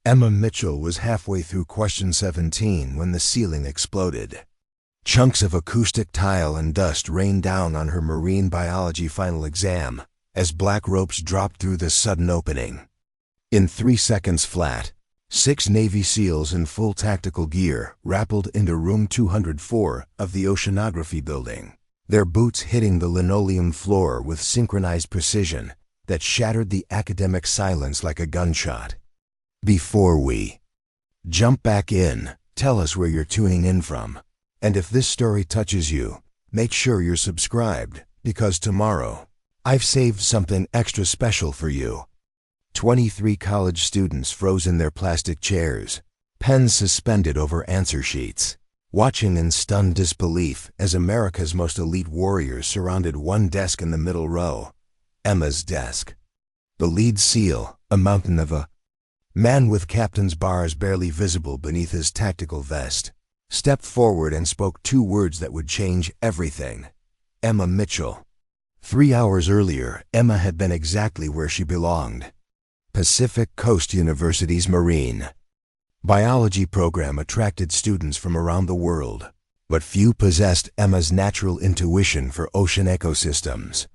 Emma Mitchell was halfway through question 17 when the ceiling exploded. Chunks of acoustic tile and dust rained down on her marine biology final exam as black ropes dropped through the sudden opening. In 3 seconds flat, 6 Navy SEALs in full tactical gear rappelled into room 204 of the Oceanography Building, their boots hitting the linoleum floor with synchronized precision that shattered the academic silence like a gunshot. Before we jump back in, tell us where you're tuning in from. And if this story touches you, make sure you're subscribed, because tomorrow, I've saved something extra special for you. 23 college students froze in their plastic chairs, pens suspended over answer sheets, watching in stunned disbelief as America's most elite warriors surrounded one desk in the middle row, Emma's desk. The lead SEAL, a mountain of a man with captain's bars barely visible beneath his tactical vest, stepped forward and spoke 2 words that would change everything. Emma Mitchell. 3 hours earlier, Emma had been exactly where she belonged. Pacific Coast University's Marine Biology program attracted students from around the world, but few possessed Emma's natural intuition for ocean ecosystems.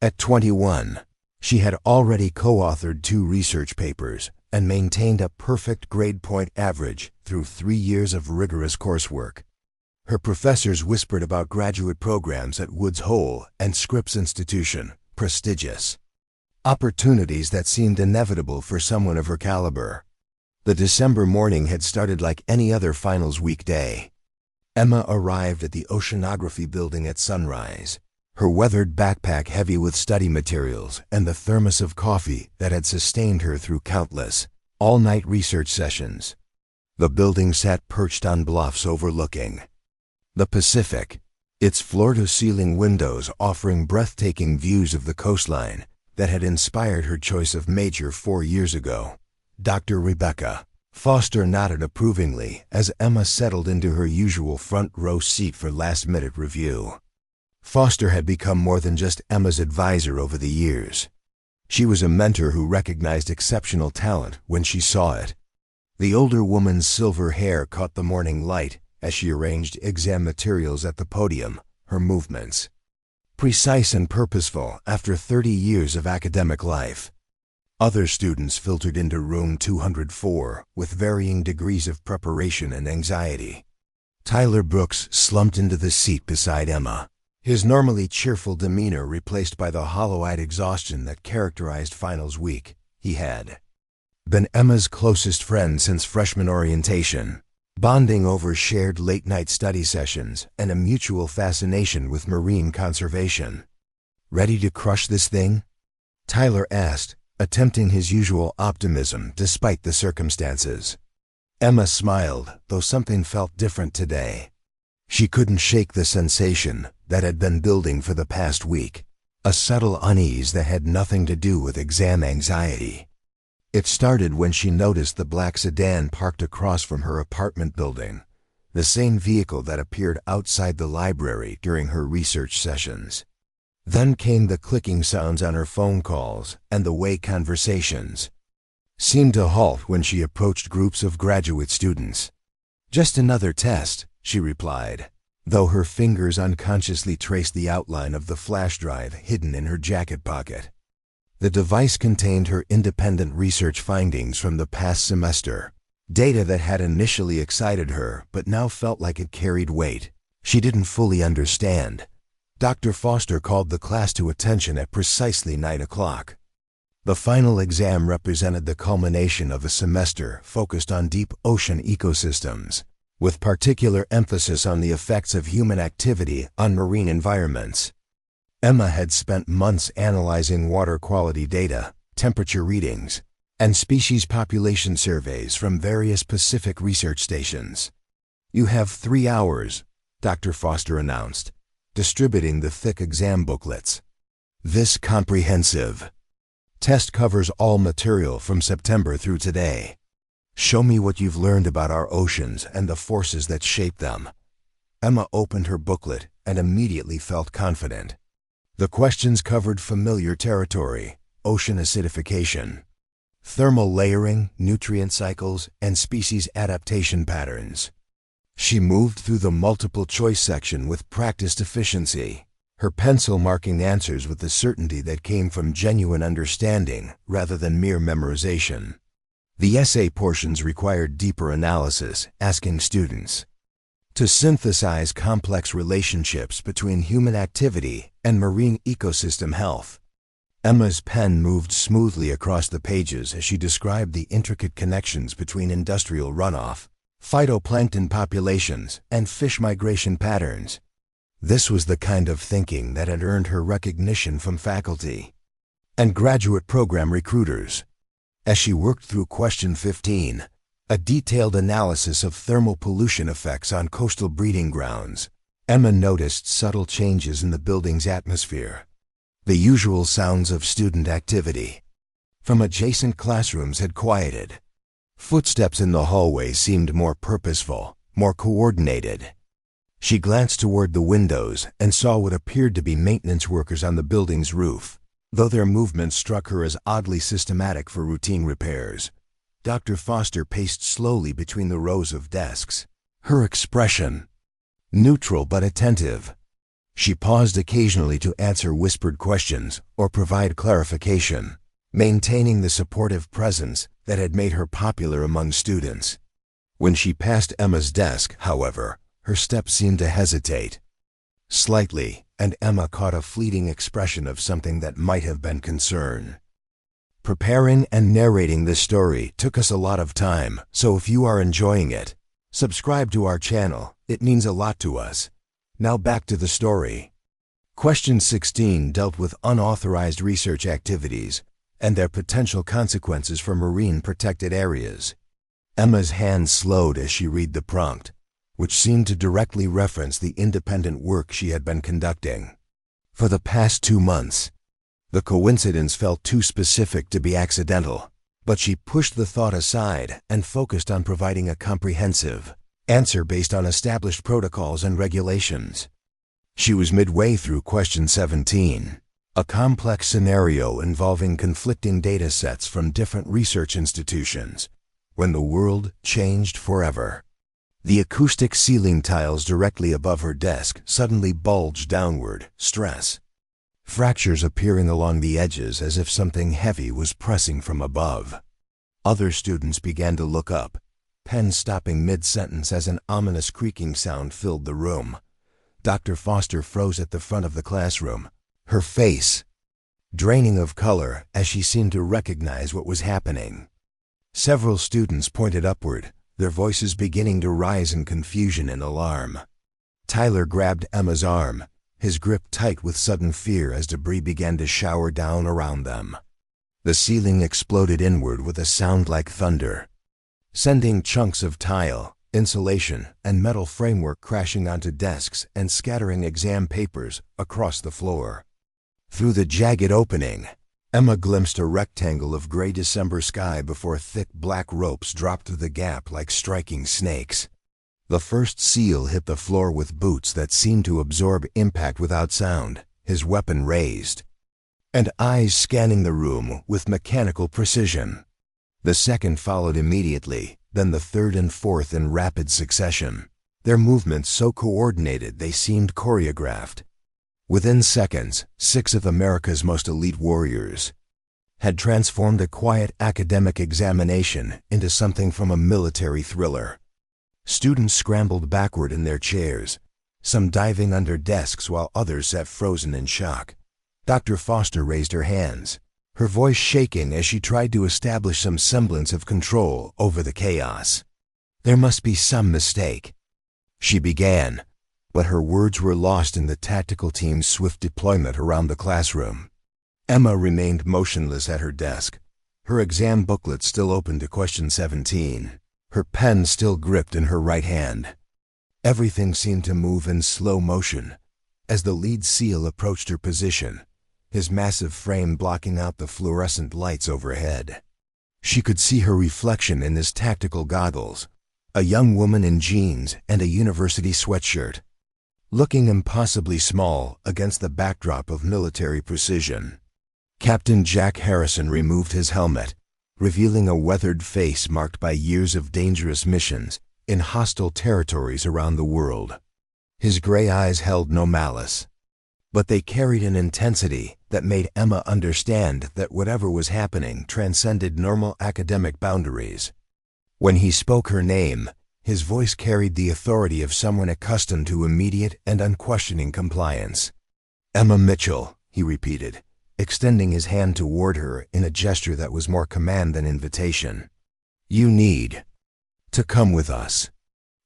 At 21, she had already co-authored 2 research papers and maintained a perfect grade point average through 3 years of rigorous coursework. Her professors whispered about graduate programs at Woods Hole and Scripps Institution, prestigious opportunities that seemed inevitable for someone of her caliber. The December morning had started like any other finals weekday. Emma arrived at the Oceanography Building at sunrise, her weathered backpack heavy with study materials and the thermos of coffee that had sustained her through countless, all-night research sessions. The building sat perched on bluffs overlooking the Pacific, its floor-to-ceiling windows offering breathtaking views of the coastline that had inspired her choice of major 4 years ago. Dr. Rebecca Foster nodded approvingly as Emma settled into her usual front-row seat for last-minute review. Foster had become more than just Emma's advisor over the years. She was a mentor who recognized exceptional talent when she saw it. The older woman's silver hair caught the morning light as she arranged exam materials at the podium, her movements precise and purposeful after 30 years of academic life. Other students filtered into room 204 with varying degrees of preparation and anxiety. Tyler Brooks slumped into the seat beside Emma, his normally cheerful demeanor replaced by the hollow-eyed exhaustion that characterized finals week. He had been Emma's closest friend since freshman orientation, bonding over shared late-night study sessions and a mutual fascination with marine conservation. "Ready to crush this thing?" Tyler asked, attempting his usual optimism despite the circumstances. Emma smiled, though something felt different today. She couldn't shake the sensation that had been building for the past week, a subtle unease that had nothing to do with exam anxiety. It started when she noticed the black sedan parked across from her apartment building, the same vehicle that appeared outside the library during her research sessions. Then came the clicking sounds on her phone calls and the way conversations seemed to halt when she approached groups of graduate students. "Just another test," she replied, though her fingers unconsciously traced the outline of the flash drive hidden in her jacket pocket. The device contained her independent research findings from the past semester, data that had initially excited her but now felt like it carried weight she didn't fully understand. Dr. Foster called the class to attention at precisely 9 o'clock. The final exam represented the culmination of a semester focused on deep ocean ecosystems, with particular emphasis on the effects of human activity on marine environments. Emma had spent months analyzing water quality data, temperature readings, and species population surveys from various Pacific research stations. "You have 3 hours," Dr. Foster announced, distributing the thick exam booklets. "This comprehensive test covers all material from September through today. Show me what you've learned about our oceans and the forces that shape them." Emma opened her booklet and immediately felt confident. The questions covered familiar territory: ocean acidification, thermal layering, nutrient cycles, and species adaptation patterns. She moved through the multiple choice section with practiced efficiency, her pencil marking answers with the certainty that came from genuine understanding rather than mere memorization. The essay portions required deeper analysis, asking students to synthesize complex relationships between human activity and marine ecosystem health. Emma's pen moved smoothly across the pages as she described the intricate connections between industrial runoff, phytoplankton populations, and fish migration patterns. This was the kind of thinking that had earned her recognition from faculty and graduate program recruiters. As she worked through question 15, a detailed analysis of thermal pollution effects on coastal breeding grounds, Emma noticed subtle changes in the building's atmosphere. The usual sounds of student activity from adjacent classrooms had quieted. Footsteps in the hallway seemed more purposeful, more coordinated. She glanced toward the windows and saw what appeared to be maintenance workers on the building's roof, though their movements struck her as oddly systematic for routine repairs. Dr. Foster paced slowly between the rows of desks, her expression neutral but attentive. She paused occasionally to answer whispered questions or provide clarification, maintaining the supportive presence that had made her popular among students. When she passed Emma's desk, however, her steps seemed to hesitate slightly, and Emma caught a fleeting expression of something that might have been concern. Preparing and narrating this story took us a lot of time, so if you are enjoying it, subscribe to our channel. It means a lot to us. Now back to the story. Question 16 dealt with unauthorized research activities and their potential consequences for marine protected areas. Emma's hand slowed as she read the prompt, which seemed to directly reference the independent work she had been conducting for the past 2 months. The coincidence felt too specific to be accidental, but she pushed the thought aside and focused on providing a comprehensive answer based on established protocols and regulations. She was midway through question 17, a complex scenario involving conflicting data sets from different research institutions, when the world changed forever. The acoustic ceiling tiles directly above her desk suddenly bulged downward, stress fractures appearing along the edges as if something heavy was pressing from above. Other students began to look up, pen stopping mid-sentence as an ominous creaking sound filled the room. Dr. Foster froze at the front of the classroom, her face draining of color as she seemed to recognize what was happening. Several students pointed upward, their voices beginning to rise in confusion and alarm. Tyler grabbed Emma's arm, his grip tight with sudden fear as debris began to shower down around them. The ceiling exploded inward with a sound like thunder, sending chunks of tile, insulation, and metal framework crashing onto desks and scattering exam papers across the floor. Through the jagged opening, Emma glimpsed a rectangle of gray December sky before thick black ropes dropped through the gap like striking snakes. The first SEAL hit the floor with boots that seemed to absorb impact without sound, his weapon raised, and eyes scanning the room with mechanical precision. The second followed immediately, then the third and fourth in rapid succession, their movements so coordinated they seemed choreographed. Within seconds, 6 of America's most elite warriors had transformed a quiet academic examination into something from a military thriller. Students scrambled backward in their chairs, some diving under desks while others sat frozen in shock. Dr. Foster raised her hands, her voice shaking as she tried to establish some semblance of control over the chaos. There must be some mistake, she began, but her words were lost in the tactical team's swift deployment around the classroom. Emma remained motionless at her desk, her exam booklet still open to question 17, her pen still gripped in her right hand. Everything seemed to move in slow motion as the lead SEAL approached her position, his massive frame blocking out the fluorescent lights overhead. She could see her reflection in his tactical goggles, a young woman in jeans and a university sweatshirt, looking impossibly small against the backdrop of military precision. Captain Jack Harrison removed his helmet, revealing a weathered face marked by years of dangerous missions in hostile territories around the world. His gray eyes held no malice, but they carried an intensity that made Emma understand that whatever was happening transcended normal academic boundaries. When he spoke her name, his voice carried the authority of someone accustomed to immediate and unquestioning compliance. "Emma Mitchell," he repeated, extending his hand toward her in a gesture that was more command than invitation. "You need to come with us."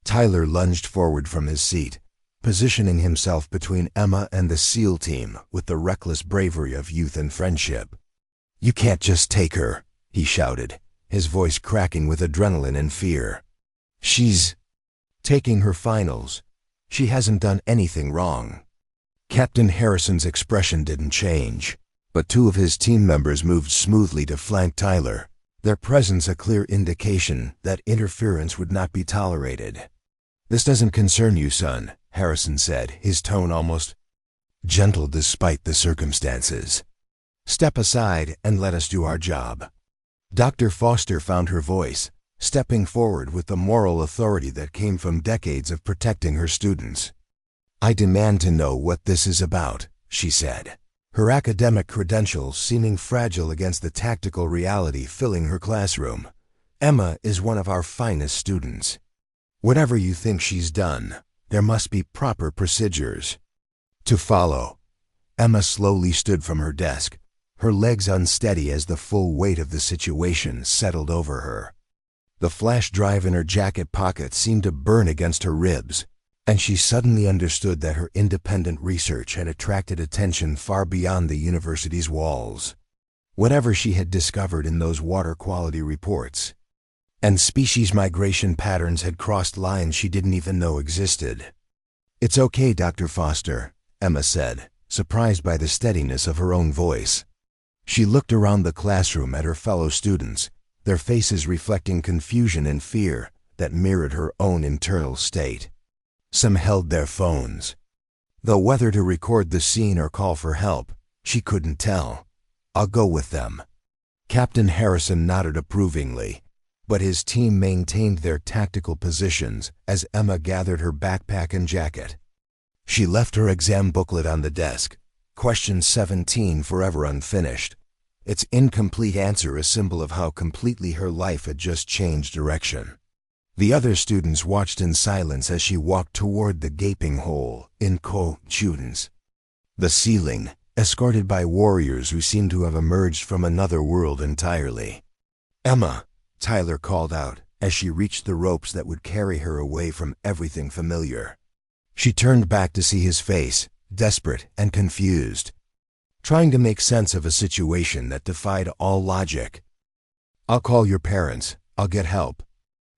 Tyler lunged forward from his seat, positioning himself between Emma and the SEAL team with the reckless bravery of youth and friendship. "You can't just take her," he shouted, his voice cracking with adrenaline and fear. "She's taking her finals. She hasn't done anything wrong." Captain Harrison's expression didn't change, but two of his team members moved smoothly to flank Tyler, their presence a clear indication that interference would not be tolerated. "This doesn't concern you, son," Harrison said, his tone almost gentle despite the circumstances. "Step aside and let us do our job." Dr. Foster found her voice, stepping forward with the moral authority that came from decades of protecting her students. "I demand to know what this is about," she said, her academic credentials seeming fragile against the tactical reality filling her classroom. "Emma is one of our finest students. Whatever you think she's done, there must be proper procedures to follow." Emma slowly stood from her desk, her legs unsteady as the full weight of the situation settled over her. The flash drive in her jacket pocket seemed to burn against her ribs, and she suddenly understood that her independent research had attracted attention far beyond the university's walls. Whatever she had discovered in those water quality reports and species migration patterns had crossed lines she didn't even know existed. "It's okay, Dr. Foster," Emma said, surprised by the steadiness of her own voice. She looked around the classroom at her fellow students, their faces reflecting confusion and fear that mirrored her own internal state. Some held their phones, though whether to record the scene or call for help, she couldn't tell. "I'll go with them." Captain Harrison nodded approvingly, but his team maintained their tactical positions as Emma gathered her backpack and jacket. She left her exam booklet on the desk, question 17 forever unfinished, its incomplete answer a symbol of how completely her life had just changed direction. The other students watched in silence as she walked toward the gaping hole in students. The ceiling, escorted by warriors who seemed to have emerged from another world entirely. "Emma," Tyler called out as she reached the ropes that would carry her away from everything familiar. She turned back to see his face, desperate and confused, trying to make sense of a situation that defied all logic. "I'll call your parents. I'll get help."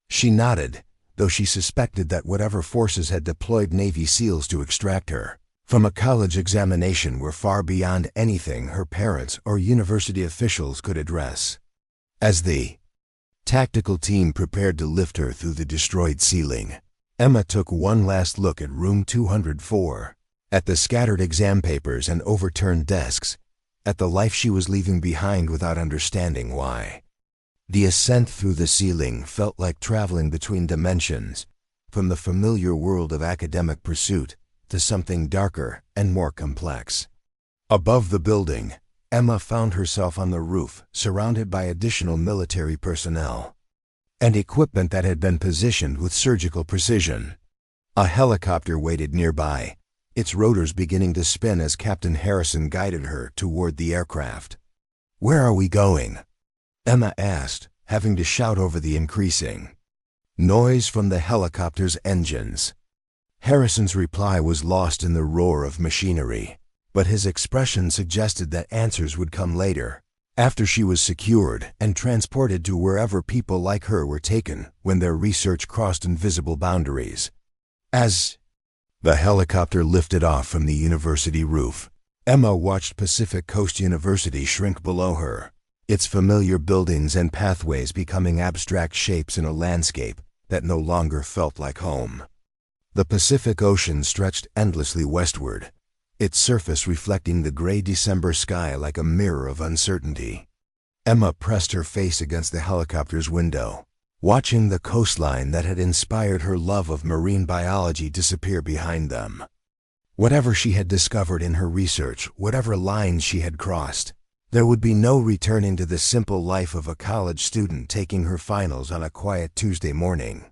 She nodded, though she suspected that whatever forces had deployed Navy SEALs to extract her from a college examination were far beyond anything her parents or university officials could address. As the tactical team prepared to lift her through the destroyed ceiling, Emma took one last look at room 204, at the scattered exam papers and overturned desks, at the life she was leaving behind without understanding why. The ascent through the ceiling felt like traveling between dimensions, from the familiar world of academic pursuit to something darker and more complex. Above the building, Emma found herself on the roof, surrounded by additional military personnel and equipment that had been positioned with surgical precision. A helicopter waited nearby, its rotors beginning to spin as Captain Harrison guided her toward the aircraft. "Where are we going?" Emma asked, having to shout over the increasing noise from the helicopter's engines. Harrison's reply was lost in the roar of machinery, but his expression suggested that answers would come later, after she was secured and transported to wherever people like her were taken when their research crossed invisible boundaries. As the helicopter lifted off from the university roof, Emma watched Pacific Coast University shrink below her, its familiar buildings and pathways becoming abstract shapes in a landscape that no longer felt like home. The Pacific Ocean stretched endlessly westward, its surface reflecting the gray December sky like a mirror of uncertainty. Emma pressed her face against the helicopter's window, watching the coastline that had inspired her love of marine biology disappear behind them. Whatever she had discovered in her research, whatever lines she had crossed, there would be no returning to the simple life of a college student taking her finals on a quiet Tuesday morning.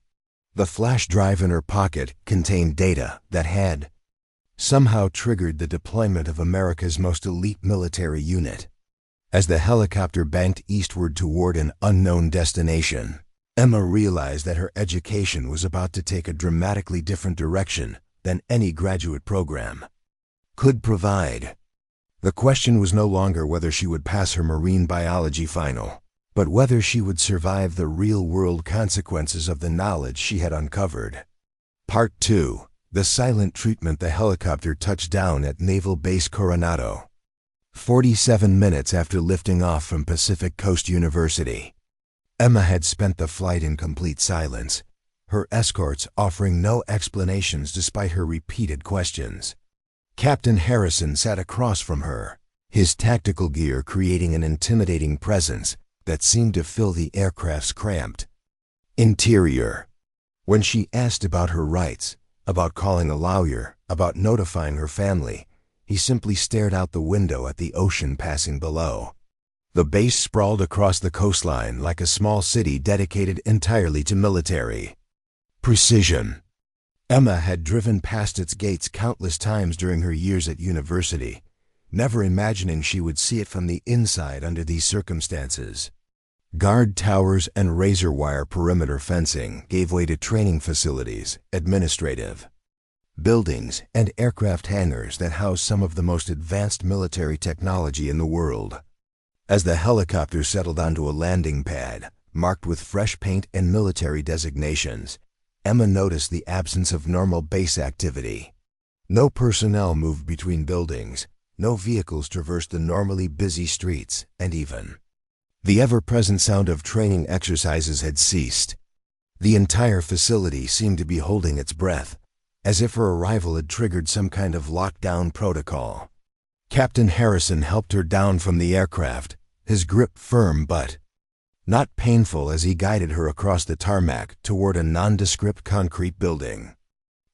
The flash drive in her pocket contained data that had somehow triggered the deployment of America's most elite military unit. As the helicopter banked eastward toward an unknown destination, Emma realized that her education was about to take a dramatically different direction than any graduate program could provide. The question was no longer whether she would pass her marine biology final, but whether she would survive the real-world consequences of the knowledge she had uncovered. Part 2. The silent treatment. The helicopter touched down at Naval Base Coronado, 47 minutes after lifting off from Pacific Coast University. Emma had spent the flight in complete silence, her escorts offering no explanations despite her repeated questions. Captain Harrison sat across from her, his tactical gear creating an intimidating presence that seemed to fill the aircraft's cramped interior. When she asked about her rights, about calling a lawyer, about notifying her family, he simply stared out the window at the ocean passing below. The base sprawled across the coastline like a small city dedicated entirely to military precision. Emma had driven past its gates countless times during her years at university, never imagining she would see it from the inside under these circumstances. Guard towers and razor wire perimeter fencing gave way to training facilities, administrative buildings, and aircraft hangars that housed some of the most advanced military technology in the world. As the helicopter settled onto a landing pad, marked with fresh paint and military designations, Emma noticed the absence of normal base activity. No personnel moved between buildings, no vehicles traversed the normally busy streets, and even the ever-present sound of training exercises had ceased. The entire facility seemed to be holding its breath, as if her arrival had triggered some kind of lockdown protocol. Captain Harrison helped her down from the aircraft, his grip firm but not painful as he guided her across the tarmac toward a nondescript concrete building.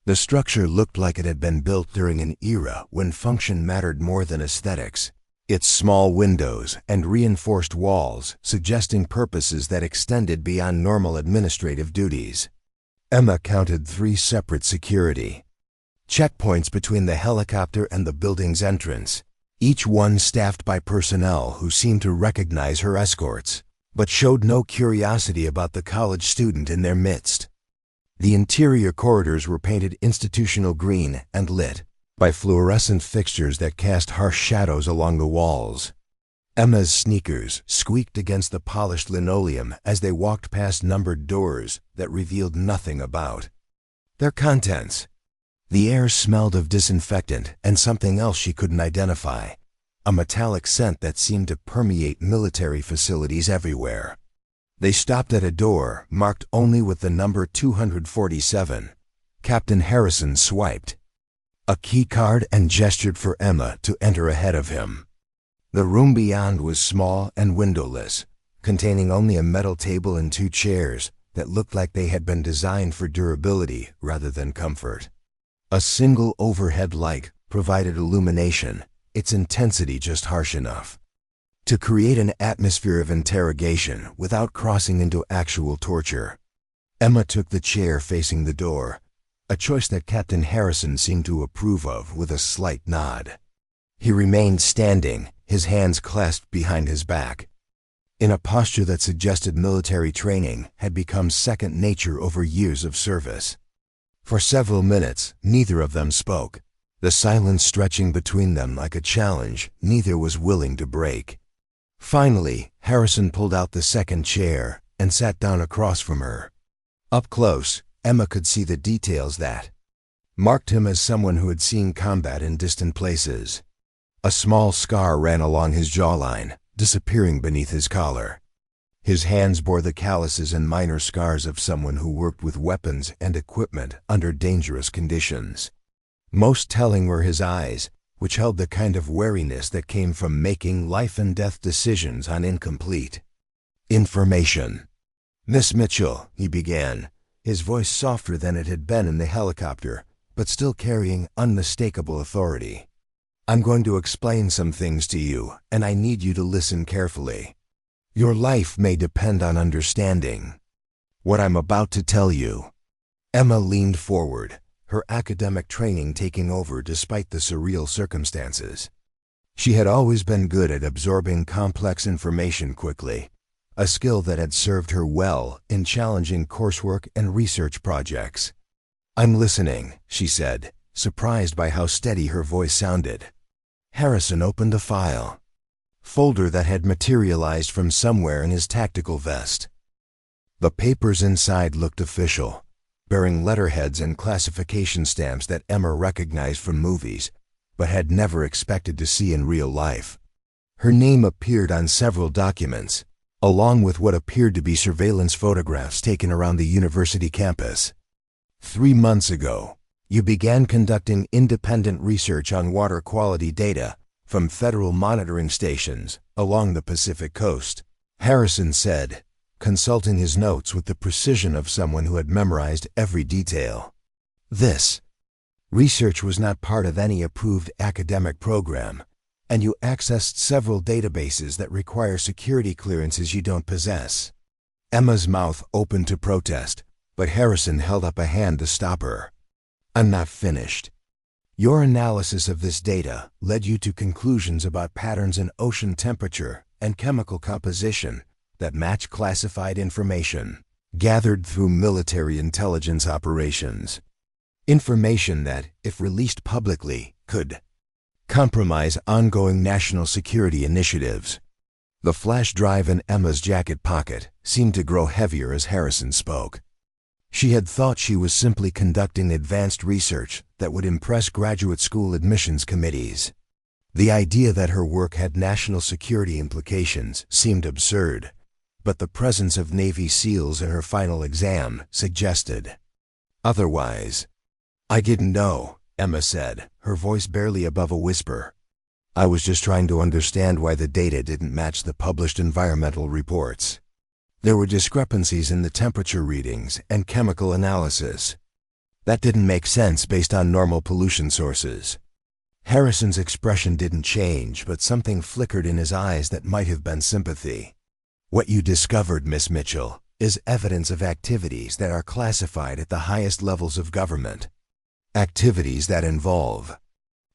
The structure looked like it had been built during an era when function mattered more than aesthetics, its small windows and reinforced walls suggesting purposes that extended beyond normal administrative duties. Emma counted 3 separate security checkpoints between the helicopter and the building's entrance, each one staffed by personnel who seemed to recognize her escorts, but showed no curiosity about the college student in their midst. The interior corridors were painted institutional green and lit by fluorescent fixtures that cast harsh shadows along the walls. Emma's sneakers squeaked against the polished linoleum as they walked past numbered doors that revealed nothing about their contents. The air smelled of disinfectant and something else she couldn't identify, a metallic scent that seemed to permeate military facilities everywhere. They stopped at a door marked only with the number 247. Captain Harrison swiped a key card and gestured for Emma to enter ahead of him. The room beyond was small and windowless, containing only a metal table and 2 chairs that looked like they had been designed for durability rather than comfort. A single overhead light provided illumination, its intensity just harsh enough to create an atmosphere of interrogation without crossing into actual torture. Emma took the chair facing the door, a choice that Captain Harrison seemed to approve of with a slight nod. He remained standing, his hands clasped behind his back, in a posture that suggested military training had become second nature over years of service. For several minutes, neither of them spoke, the silence stretching between them like a challenge neither was willing to break. Finally, Harrison pulled out the second chair and sat down across from her. Up close, Emma could see the details that marked him as someone who had seen combat in distant places. A small scar ran along his jawline, disappearing beneath his collar. His hands bore the calluses and minor scars of someone who worked with weapons and equipment under dangerous conditions. Most telling were his eyes, which held the kind of wariness that came from making life-and-death decisions on incomplete information. "Miss Mitchell," he began, his voice softer than it had been in the helicopter, but still carrying unmistakable authority. "I'm going to explain some things to you, and I need you to listen carefully. Your life may depend on understanding what I'm about to tell you." Emma leaned forward, her academic training taking over despite the surreal circumstances. She had always been good at absorbing complex information quickly, a skill that had served her well in challenging coursework and research projects. "I'm listening," she said, surprised by how steady her voice sounded. Harrison opened a folder that had materialized from somewhere in his tactical vest. The papers inside looked official, bearing letterheads and classification stamps that Emma recognized from movies, but had never expected to see in real life. Her name appeared on several documents, along with what appeared to be surveillance photographs taken around the university campus. 3 months ago, you began conducting independent research on water quality data from federal monitoring stations along the Pacific coast," Harrison said, consulting his notes with the precision of someone who had memorized every detail. "This research was not part of any approved academic program, and you accessed several databases that require security clearances you don't possess." Emma's mouth opened to protest, but Harrison held up a hand to stop her. "I'm not finished. Your analysis of this data led you to conclusions about patterns in ocean temperature and chemical composition that match classified information gathered through military intelligence operations. Information that, if released publicly, could compromise ongoing national security initiatives." The flash drive in Emma's jacket pocket seemed to grow heavier as Harrison spoke. She had thought she was simply conducting advanced research that would impress graduate school admissions committees. The idea that her work had national security implications seemed absurd, but the presence of Navy SEALs in her final exam suggested otherwise. "I didn't know," Emma said, her voice barely above a whisper. "I was just trying to understand why the data didn't match the published environmental reports. There were discrepancies in the temperature readings and chemical analysis. That didn't make sense based on normal pollution sources." Harrison's expression didn't change, but something flickered in his eyes that might have been sympathy. "What you discovered, Miss Mitchell, is evidence of activities that are classified at the highest levels of government. Activities that involve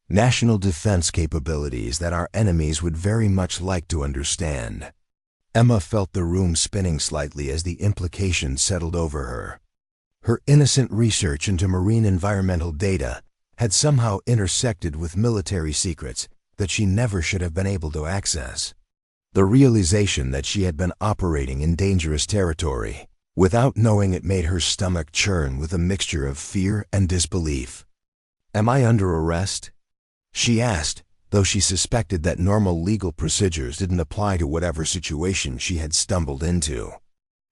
national defense capabilities that our enemies would very much like to understand." Emma felt the room spinning slightly as the implications settled over her. Her innocent research into marine environmental data had somehow intersected with military secrets that she never should have been able to access. The realization that she had been operating in dangerous territory without knowing it made her stomach churn with a mixture of fear and disbelief. "Am I under arrest?" she asked, though she suspected that normal legal procedures didn't apply to whatever situation she had stumbled into.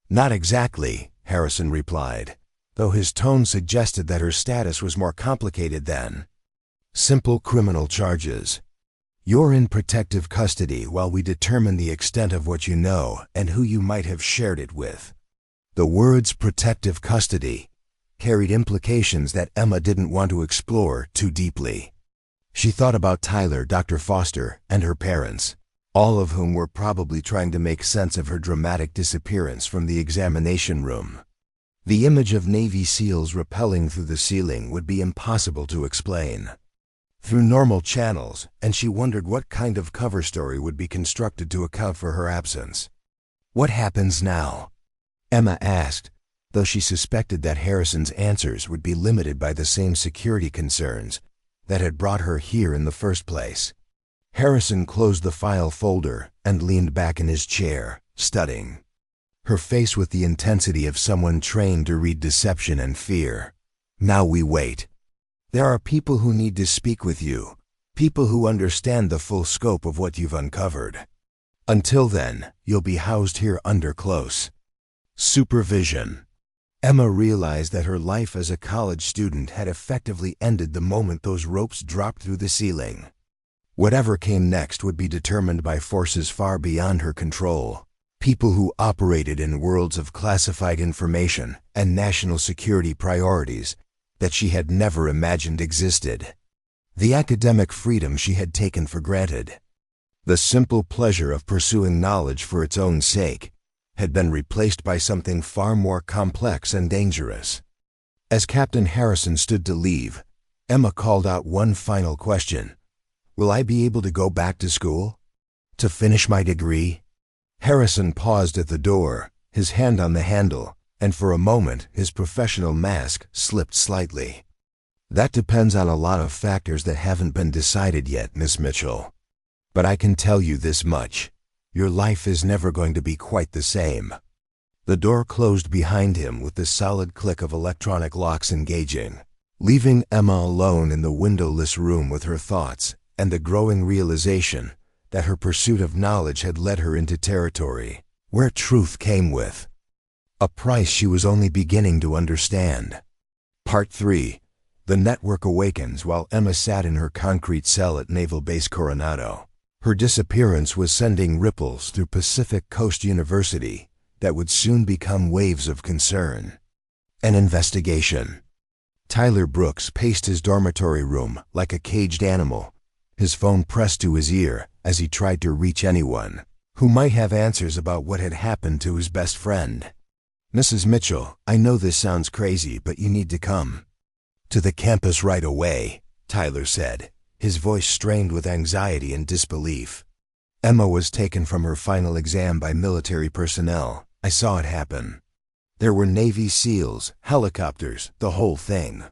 "Not exactly," Harrison replied, though his tone suggested that her status was more complicated than simple criminal charges. "You're in protective custody while we determine the extent of what you know and who you might have shared it with." The words protective custody carried implications that Emma didn't want to explore too deeply. She thought about Tyler, Dr. Foster, and her parents, all of whom were probably trying to make sense of her dramatic disappearance from the examination room. The image of Navy SEALs rappelling through the ceiling would be impossible to explain through normal channels, and she wondered what kind of cover story would be constructed to account for her absence. "What happens now?" Emma asked, though she suspected that Harrison's answers would be limited by the same security concerns that had brought her here in the first place. Harrison closed the file folder and leaned back in his chair, studying her face with the intensity of someone trained to read deception and fear. "Now we wait. There are people who need to speak with you, people who understand the full scope of what you've uncovered. Until then, you'll be housed here under close supervision." Emma realized that her life as a college student had effectively ended the moment those ropes dropped through the ceiling. Whatever came next would be determined by forces far beyond her control. People who operated in worlds of classified information and national security priorities that she had never imagined existed. The academic freedom she had taken for granted, the simple pleasure of pursuing knowledge for its own sake, had been replaced by something far more complex and dangerous. As Captain Harrison stood to leave, Emma called out one final question. "Will I be able to go back to school? To finish my degree?" Harrison paused at the door, his hand on the handle, and for a moment his professional mask slipped slightly. "That depends on a lot of factors that haven't been decided yet, Miss Mitchell. But I can tell you this much. Your life is never going to be quite the same." The door closed behind him with the solid click of electronic locks engaging, leaving Emma alone in the windowless room with her thoughts and the growing realization that her pursuit of knowledge had led her into territory where truth came with a price she was only beginning to understand. Part 3. The network awakens. While Emma sat in her concrete cell at Naval Base Coronado, her disappearance was sending ripples through Pacific Coast University that would soon become waves of concern. An investigation. Tyler Brooks paced his dormitory room like a caged animal, his phone pressed to his ear as he tried to reach anyone who might have answers about what had happened to his best friend. "Mrs. Mitchell, I know this sounds crazy, but you need to come to the campus right away," Tyler said, his voice strained with anxiety and disbelief. "Emma was taken from her final exam by military personnel. I saw it happen. There were Navy SEALs, helicopters, the whole thing."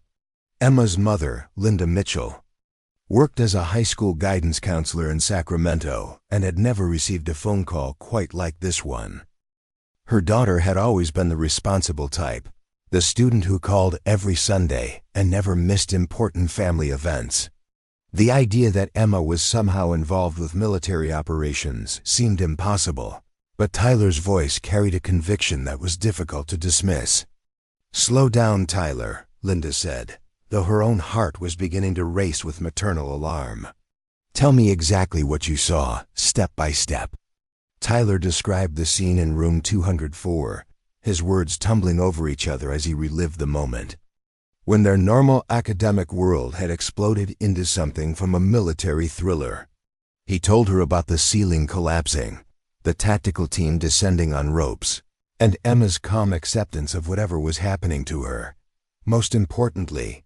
Emma's mother, Linda Mitchell, worked as a high school guidance counselor in Sacramento and had never received a phone call quite like this one. Her daughter had always been the responsible type, the student who called every Sunday and never missed important family events. The idea that Emma was somehow involved with military operations seemed impossible, but Tyler's voice carried a conviction that was difficult to dismiss. "Slow down, Tyler," Linda said, though her own heart was beginning to race with maternal alarm. "Tell me exactly what you saw, step by step." Tyler described the scene in room 204, his words tumbling over each other as he relived the moment, when their normal academic world had exploded into something from a military thriller. He told her about the ceiling collapsing, the tactical team descending on ropes, and Emma's calm acceptance of whatever was happening to her. Most importantly,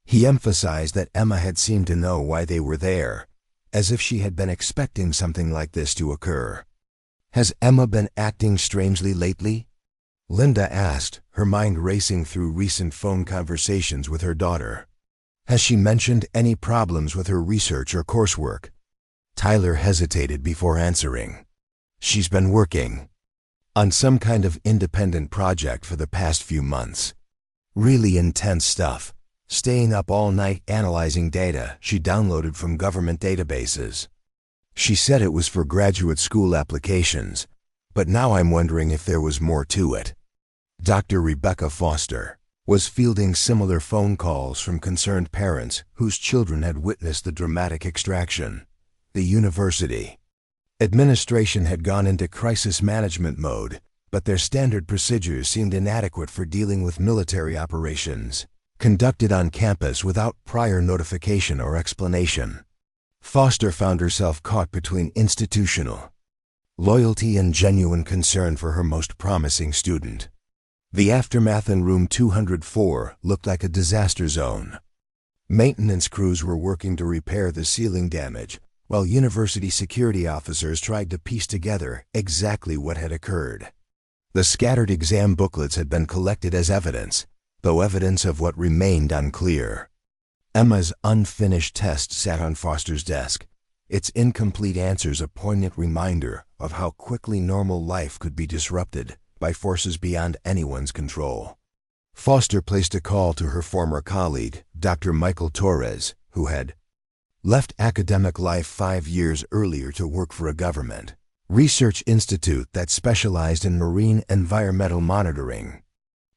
he emphasized that Emma had seemed to know why they were there, as if she had been expecting something like this to occur. "Has Emma been acting strangely lately?" Linda asked, her mind racing through recent phone conversations with her daughter. "Has she mentioned any problems with her research or coursework?" Tyler hesitated before answering. "She's been working on some kind of independent project for the past few months. Really intense stuff, staying up all night analyzing data she downloaded from government databases. She said it was for graduate school applications, but now I'm wondering if there was more to it." Dr. Rebecca Foster was fielding similar phone calls from concerned parents whose children had witnessed the dramatic extraction. The university administration had gone into crisis management mode, but their standard procedures seemed inadequate for dealing with military operations conducted on campus without prior notification or explanation. Foster found herself caught between institutional loyalty and genuine concern for her most promising student. The aftermath in room 204 looked like a disaster zone. Maintenance crews were working to repair the ceiling damage, while university security officers tried to piece together exactly what had occurred. The scattered exam booklets had been collected as evidence, though evidence of what remained unclear. Emma's unfinished test sat on Foster's desk, its incomplete answers a poignant reminder of how quickly normal life could be disrupted by forces beyond anyone's control. Foster placed a call to her former colleague, Dr. Michael Torres, who had left academic life 5 years earlier to work for a government research institute that specialized in marine environmental monitoring.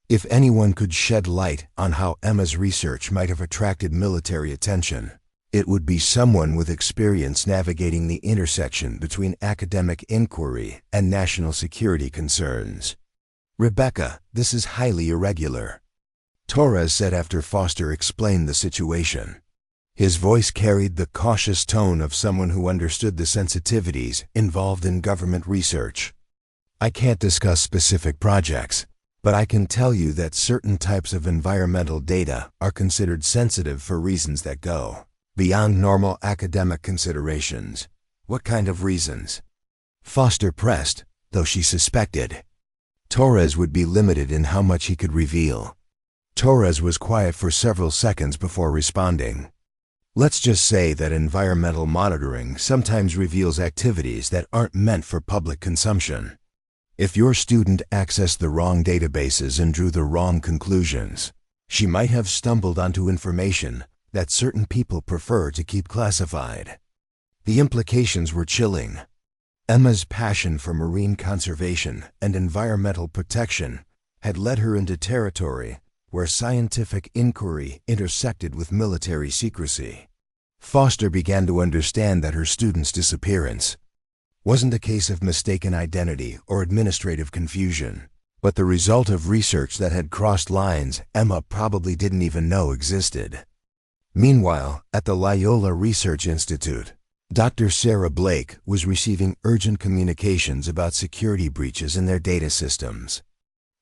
If anyone could shed light on how Emma's research might have attracted military attention, It would be someone with experience navigating the intersection between academic inquiry and national security concerns. "Rebecca, this is highly irregular," Torres said after Foster explained the situation. His voice carried the cautious tone of someone who understood the sensitivities involved in government research. "I can't discuss specific projects, but I can tell you that certain types of environmental data are considered sensitive for reasons that go beyond normal academic considerations." "What kind of reasons?" Foster pressed, though she suspected Torres would be limited in how much he could reveal. Torres was quiet for several seconds before responding. "Let's just say that environmental monitoring sometimes reveals activities that aren't meant for public consumption. If your student accessed the wrong databases and drew the wrong conclusions, she might have stumbled onto information that certain people prefer to keep classified." The implications were chilling. Emma's passion for marine conservation and environmental protection had led her into territory where scientific inquiry intersected with military secrecy. Foster began to understand that her student's disappearance wasn't a case of mistaken identity or administrative confusion, but the result of research that had crossed lines Emma probably didn't even know existed. Meanwhile, at the Loyola Research Institute, Dr. Sarah Blake was receiving urgent communications about security breaches in their data systems.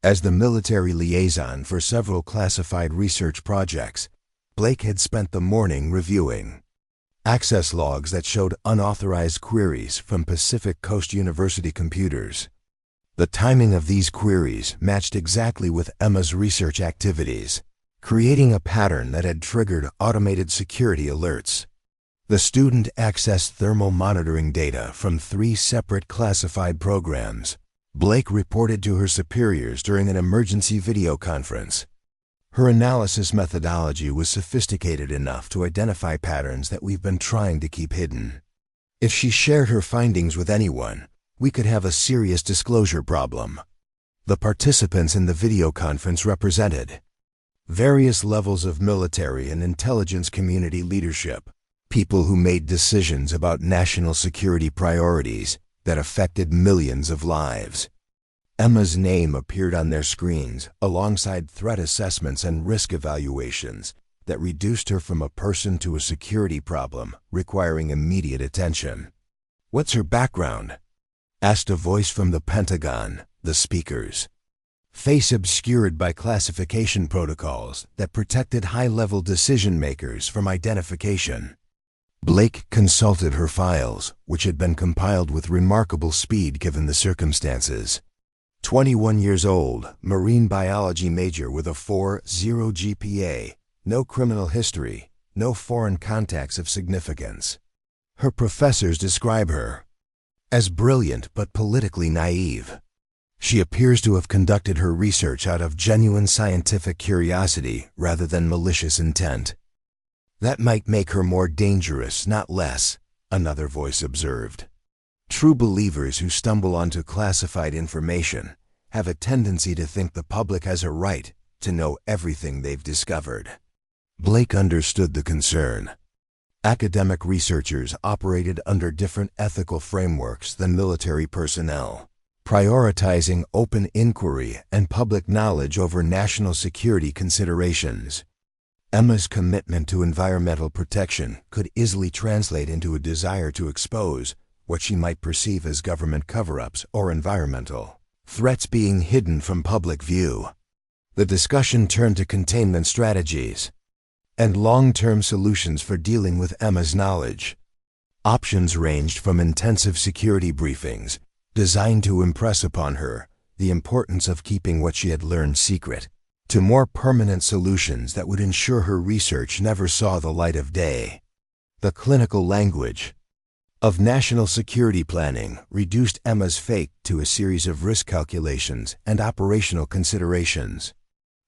As the military liaison for several classified research projects, Blake had spent the morning reviewing access logs that showed unauthorized queries from Pacific Coast University computers. The timing of these queries matched exactly with Emma's research activities, creating a pattern that had triggered automated security alerts. The student accessed thermal monitoring data from 3 separate classified programs. Blake reported to her superiors during an emergency video conference. Her analysis methodology was sophisticated enough to identify patterns that we've been trying to keep hidden. If she shared her findings with anyone, we could have a serious disclosure problem. The participants in the video conference represented various levels of military and intelligence community leadership, people who made decisions about national security priorities that affected millions of lives. Emma's name appeared on their screens alongside threat assessments and risk evaluations that reduced her from a person to a security problem requiring immediate attention. "What's her background?" asked a voice from the Pentagon, the speakers. Face obscured by classification protocols that protected high-level decision-makers from identification. Blake consulted her files, which had been compiled with remarkable speed given the circumstances. 21 years old, marine biology major with a 4.0 GPA, no criminal history, no foreign contacts of significance. Her professors describe her as brilliant but politically naive. She appears to have conducted her research out of genuine scientific curiosity rather than malicious intent. "That might make her more dangerous, not less," another voice observed. "True believers who stumble onto classified information have a tendency to think the public has a right to know everything they've discovered." Blake understood the concern. Academic researchers operated under different ethical frameworks than military personnel, prioritizing open inquiry and public knowledge over national security considerations. Emma's commitment to environmental protection could easily translate into a desire to expose what she might perceive as government cover-ups or environmental threats being hidden from public view. The discussion turned to containment strategies and long-term solutions for dealing with Emma's knowledge. Options ranged from intensive security briefings designed to impress upon her the importance of keeping what she had learned secret, to more permanent solutions that would ensure her research never saw the light of day. The clinical language of national security planning reduced Emma's fate to a series of risk calculations and operational considerations.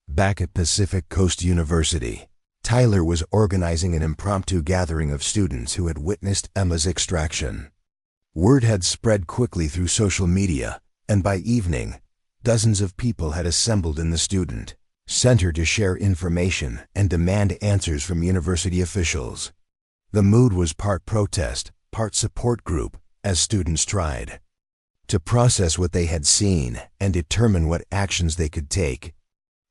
Back at Pacific Coast University, Tyler was organizing an impromptu gathering of students who had witnessed Emma's extraction. Word had spread quickly through social media, and by evening, dozens of people had assembled in the student center to share information and demand answers from university officials. The mood was part protest, part support group, as students tried to process what they had seen and determine what actions they could take.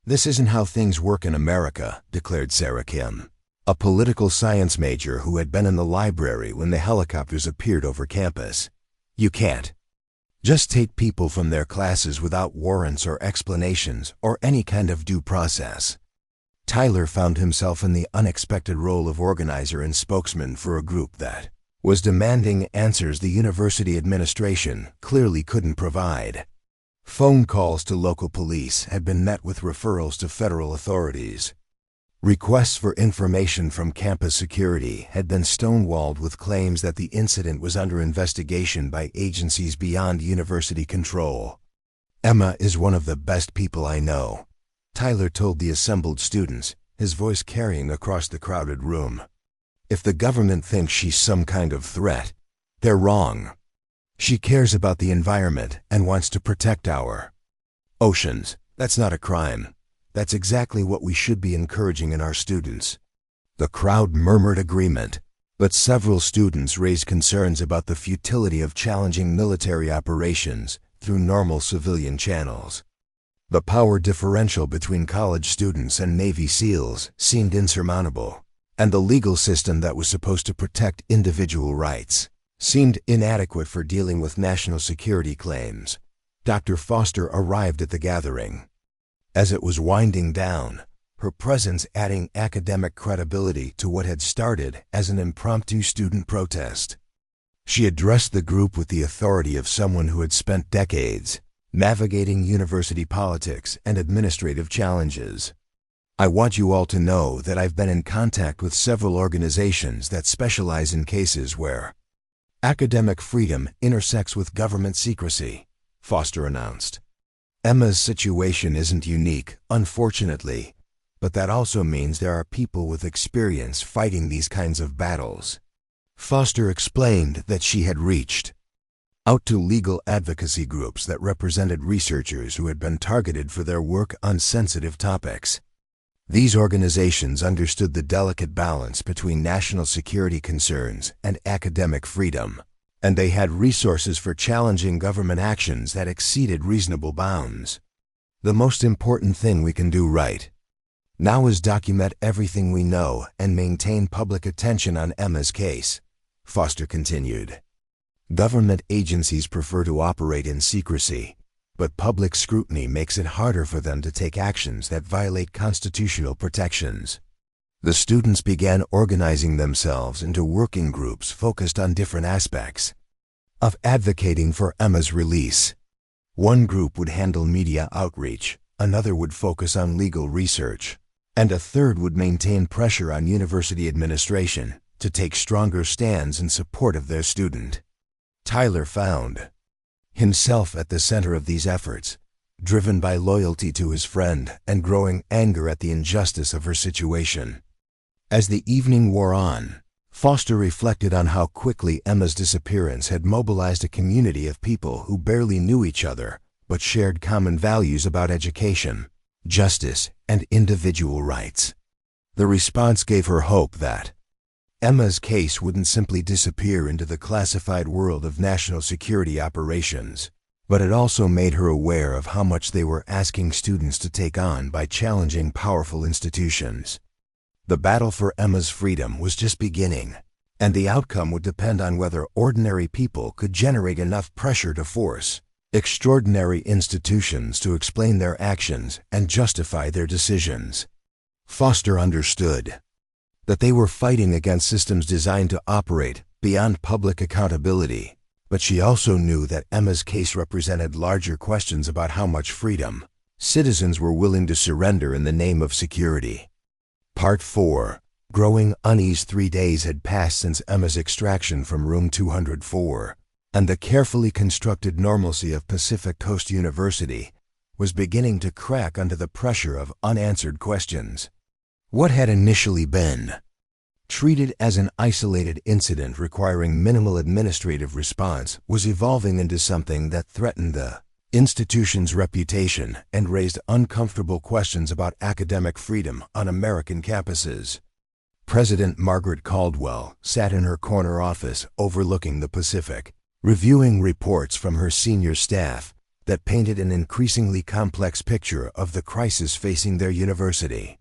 "This isn't how things work in America," declared Sarah Kim, a political science major who had been in the library when the helicopters appeared over campus. "You can't just take people from their classes without warrants or explanations or any kind of due process." Tyler found himself in the unexpected role of organizer and spokesman for a group that was demanding answers the university administration clearly couldn't provide. Phone calls to local police had been met with referrals to federal authorities. Requests for information from campus security had been stonewalled with claims that the incident was under investigation by agencies beyond university control. "Emma is one of the best people I know," Tyler told the assembled students, his voice carrying across the crowded room. "If the government thinks she's some kind of threat, they're wrong. She cares about the environment and wants to protect our oceans. That's not a crime. That's exactly what we should be encouraging in our students." The crowd murmured agreement, but several students raised concerns about the futility of challenging military operations through normal civilian channels. The power differential between college students and Navy SEALs seemed insurmountable, and the legal system that was supposed to protect individual rights seemed inadequate for dealing with national security claims. Dr. Foster arrived at the gathering. As it was winding down, her presence adding academic credibility to what had started as an impromptu student protest. She addressed the group with the authority of someone who had spent decades navigating university politics and administrative challenges. "I want you all to know that I've been in contact with several organizations that specialize in cases where academic freedom intersects with government secrecy," Foster announced. "Emma's situation isn't unique, unfortunately, but that also means there are people with experience fighting these kinds of battles." Foster explained that she had reached out to legal advocacy groups that represented researchers who had been targeted for their work on sensitive topics. These organizations understood the delicate balance between national security concerns and academic freedom, and they had resources for challenging government actions that exceeded reasonable bounds. "The most important thing we can do right now is document everything we know and maintain public attention on Emma's case," Foster continued. "Government agencies prefer to operate in secrecy, but public scrutiny makes it harder for them to take actions that violate constitutional protections." The students began organizing themselves into working groups focused on different aspects of advocating for Emma's release. One group would handle media outreach, another would focus on legal research, and a third would maintain pressure on university administration to take stronger stands in support of their student. Tyler found himself at the center of these efforts, driven by loyalty to his friend and growing anger at the injustice of her situation. As the evening wore on, Foster reflected on how quickly Emma's disappearance had mobilized a community of people who barely knew each other but shared common values about education, justice, and individual rights. The response gave her hope that Emma's case wouldn't simply disappear into the classified world of national security operations, but it also made her aware of how much they were asking students to take on by challenging powerful institutions. The battle for Emma's freedom was just beginning, and the outcome would depend on whether ordinary people could generate enough pressure to force extraordinary institutions to explain their actions and justify their decisions. Foster understood that they were fighting against systems designed to operate beyond public accountability, but she also knew that Emma's case represented larger questions about how much freedom citizens were willing to surrender in the name of security. Part 4. Growing unease. 3 days had passed since Emma's extraction from room 204, and the carefully constructed normalcy of Pacific Coast University was beginning to crack under the pressure of unanswered questions. What had initially been treated as an isolated incident requiring minimal administrative response was evolving into something that threatened the institution's reputation and raised uncomfortable questions about academic freedom on American campuses. President Margaret Caldwell sat in her corner office overlooking the Pacific, reviewing reports from her senior staff that painted an increasingly complex picture of the crisis facing their university.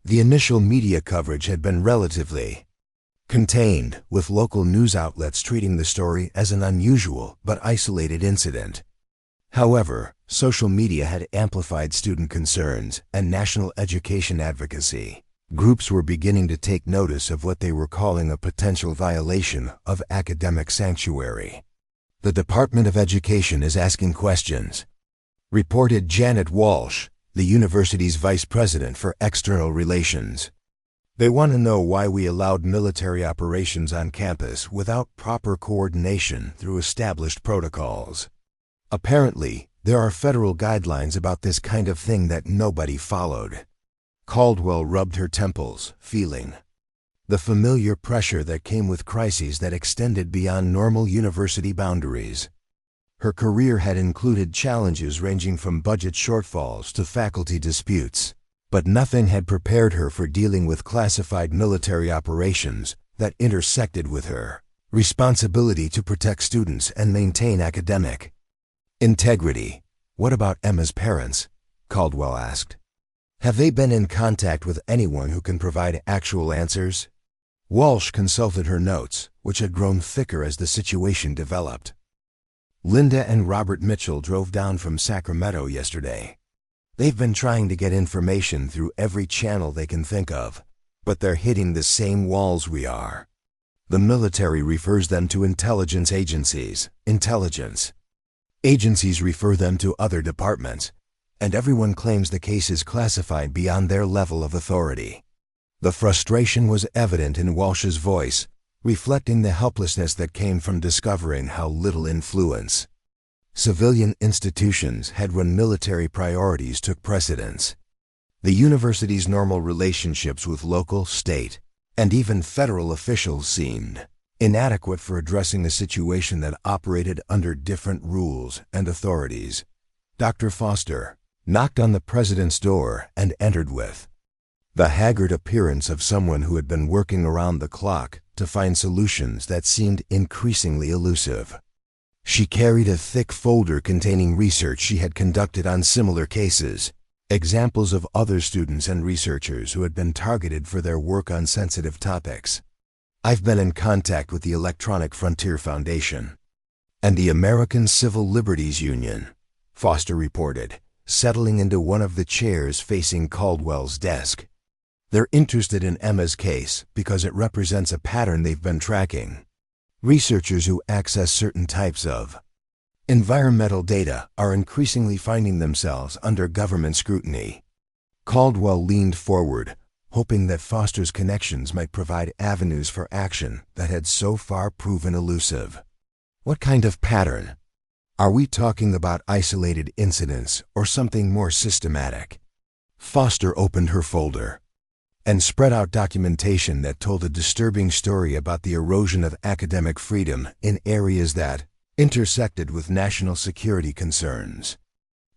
The initial media coverage had been relatively contained, with local news outlets treating the story as an unusual but isolated incident. However, social media had amplified student concerns and national education advocacy. Groups were beginning to take notice of what they were calling a potential violation of academic sanctuary. "The Department of Education is asking questions," reported Janet Walsh, the university's vice president for external relations. "They want to know why we allowed military operations on campus without proper coordination through established protocols. Apparently, there are federal guidelines about this kind of thing that nobody followed." Caldwell rubbed her temples, feeling the familiar pressure that came with crises that extended beyond normal university boundaries. Her career had included challenges ranging from budget shortfalls to faculty disputes, but nothing had prepared her for dealing with classified military operations that intersected with her responsibility to protect students and maintain academic integrity. "What about Emma's parents?" Caldwell asked. "Have they been in contact with anyone who can provide actual answers?" Walsh consulted her notes, which had grown thicker as the situation developed. "Linda and Robert Mitchell drove down from Sacramento yesterday. They've been trying to get information through every channel they can think of, but they're hitting the same walls we are. The military refers them to intelligence agencies. Intelligence agencies refer them to other departments, and everyone claims the case is classified beyond their level of authority." The frustration was evident in Walsh's voice, reflecting the helplessness that came from discovering how little influence civilian institutions had when military priorities took precedence. The university's normal relationships with local, state, and even federal officials seemed inadequate for addressing a situation that operated under different rules and authorities. Dr. Foster knocked on the president's door and entered with the haggard appearance of someone who had been working around the clock to find solutions that seemed increasingly elusive. She carried a thick folder containing research she had conducted on similar cases, examples of other students and researchers who had been targeted for their work on sensitive topics. "I've been in contact with the Electronic Frontier Foundation and the American Civil Liberties Union," Foster reported, settling into one of the chairs facing Caldwell's desk. "They're interested in Emma's case because it represents a pattern they've been tracking. Researchers who access certain types of environmental data are increasingly finding themselves under government scrutiny." Caldwell leaned forward, hoping that Foster's connections might provide avenues for action that had so far proven elusive. "What kind of pattern? Are we talking about isolated incidents or something more systematic?" Foster opened her folder and spread out documentation that told a disturbing story about the erosion of academic freedom in areas that intersected with national security concerns.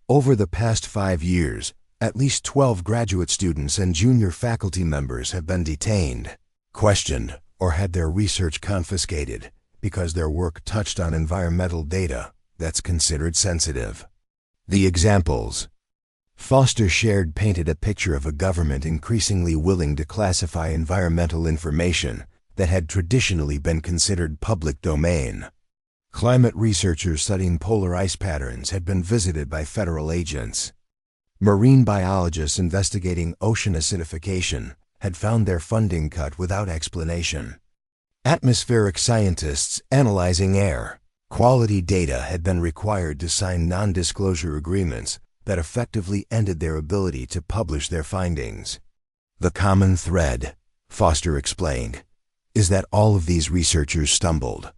Over the past 5 years, at least 12 graduate students and junior faculty members have been detained, questioned, or had their research confiscated because their work touched on environmental data that's considered sensitive. The examples Foster shared painted a picture of a government increasingly willing to classify environmental information that had traditionally been considered public domain. Climate researchers studying polar ice patterns had been visited by federal agents. Marine biologists investigating ocean acidification had found their funding cut without explanation. Atmospheric scientists analyzing air quality data had been required to sign non-disclosure agreements that effectively ended their ability to publish their findings. "The common thread," Foster explained, "is that all of these researchers stumbled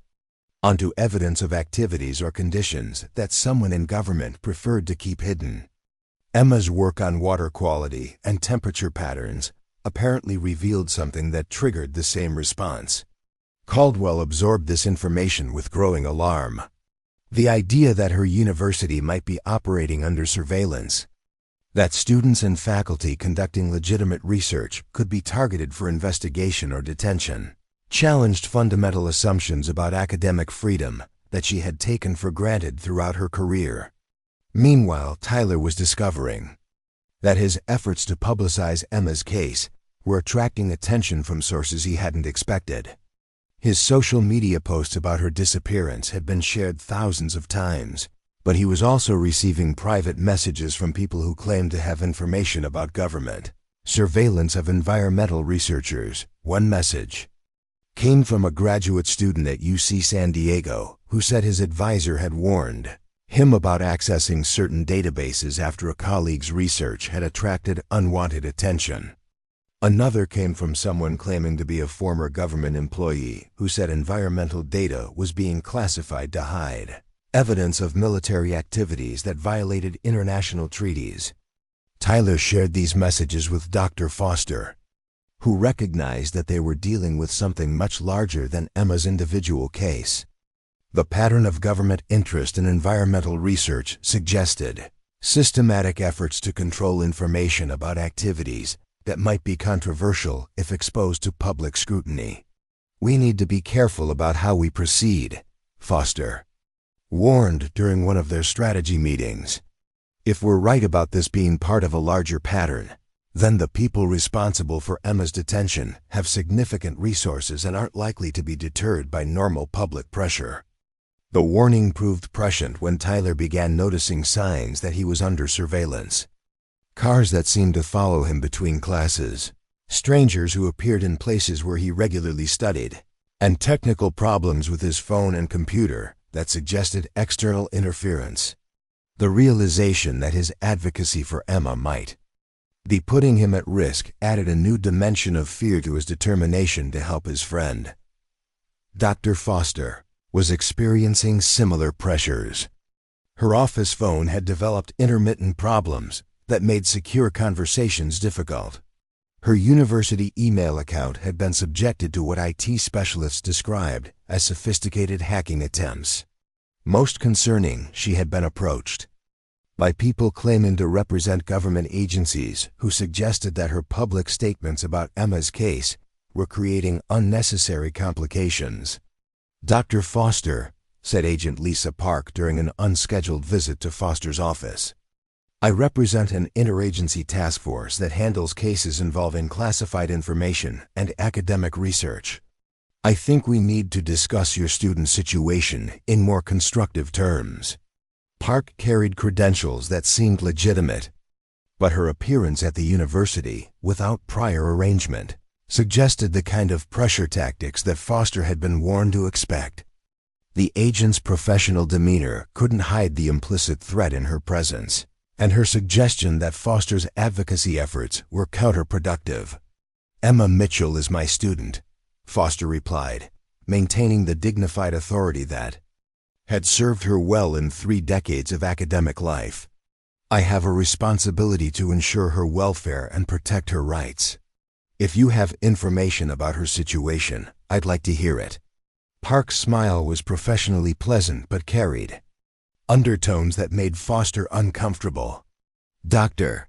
onto evidence of activities or conditions that someone in government preferred to keep hidden." Emma's work on water quality and temperature patterns apparently revealed something that triggered the same response. Caldwell absorbed this information with growing alarm. The idea that her university might be operating under surveillance that students and faculty conducting legitimate research could be targeted for investigation or detention, challenged fundamental assumptions about academic freedom that she had taken for granted throughout her career. Meanwhile, Tyler was discovering that his efforts to publicize Emma's case were attracting attention from sources he hadn't expected. His social media posts about her disappearance had been shared thousands of times, but he was also receiving private messages from people who claimed to have information about government surveillance of environmental researchers. One message came from a graduate student at UC San Diego who said his advisor had warned him about accessing certain databases after a colleague's research had attracted unwanted attention. Another came from someone claiming to be a former government employee who said environmental data was being classified to hide evidence of military activities that violated international treaties. Tyler shared these messages with Dr. Foster, who recognized that they were dealing with something much larger than Emma's individual case. The pattern of government interest in environmental research suggested systematic efforts to control information about activities that might be controversial if exposed to public scrutiny. "We need to be careful about how we proceed," Foster warned during one of their strategy meetings. "If we're right about this being part of a larger pattern, then the people responsible for Emma's detention have significant resources and aren't likely to be deterred by normal public pressure." The warning proved prescient when Tyler began noticing signs that he was under surveillance. Cars that seemed to follow him between classes, strangers who appeared in places where he regularly studied, and technical problems with his phone and computer that suggested external interference. The realization that his advocacy for Emma might be putting him at risk added a new dimension of fear to his determination to help his friend. Dr. Foster was experiencing similar pressures. Her office phone had developed intermittent problems that made secure conversations difficult. Her university email account had been subjected to what IT specialists described as sophisticated hacking attempts. Most concerning, she had been approached by people claiming to represent government agencies who suggested that her public statements about Emma's case were creating unnecessary complications. "Dr. Foster," said Agent Lisa Park during an unscheduled visit to Foster's office, "I represent an interagency task force that handles cases involving classified information and academic research. I think we need to discuss your student's situation in more constructive terms." Park carried credentials that seemed legitimate, but her appearance at the university, without prior arrangement, suggested the kind of pressure tactics that Foster had been warned to expect. The agent's professional demeanor couldn't hide the implicit threat in her presence, and her suggestion that Foster's advocacy efforts were counterproductive. "Emma Mitchell is my student," Foster replied, maintaining the dignified authority that had served her well in 3 decades of academic life. "I have a responsibility to ensure her welfare and protect her rights. If you have information about her situation, I'd like to hear it." Park's smile was professionally pleasant but carried undertones that made Foster uncomfortable. "Dr.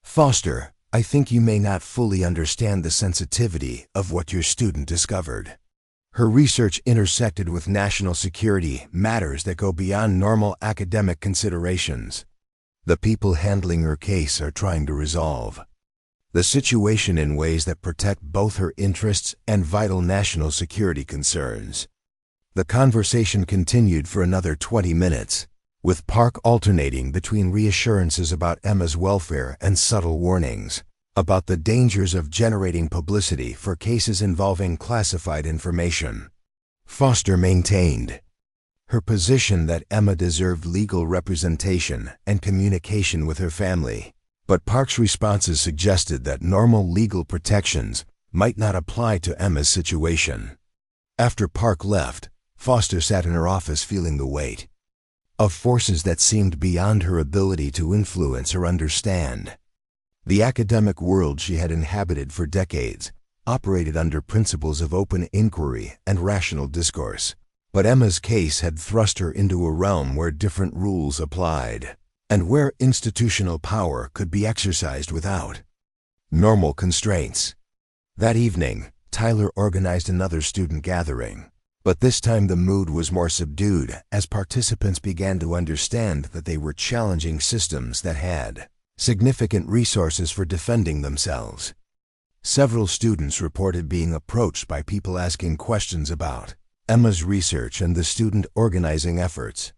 Foster, I think you may not fully understand the sensitivity of what your student discovered. Her research intersected with national security matters that go beyond normal academic considerations. The people handling her case are trying to resolve the situation in ways that protect both her interests and vital national security concerns." The conversation continued for another 20 minutes, with Park alternating between reassurances about Emma's welfare and subtle warnings about the dangers of generating publicity for cases involving classified information. Foster maintained her position that Emma deserved legal representation and communication with her family, but Park's responses suggested that normal legal protections might not apply to Emma's situation. After Park left, Foster sat in her office feeling the weight of forces that seemed beyond her ability to influence or understand. The academic world she had inhabited for decades operated under principles of open inquiry and rational discourse, but Emma's case had thrust her into a realm where different rules applied. and where institutional power could be exercised without normal constraints. That evening, Tyler organized another student gathering, but this time the mood was more subdued as participants began to understand that they were challenging systems that had significant resources for defending themselves. Several students reported being approached by people asking questions about Emma's research and the student organizing efforts.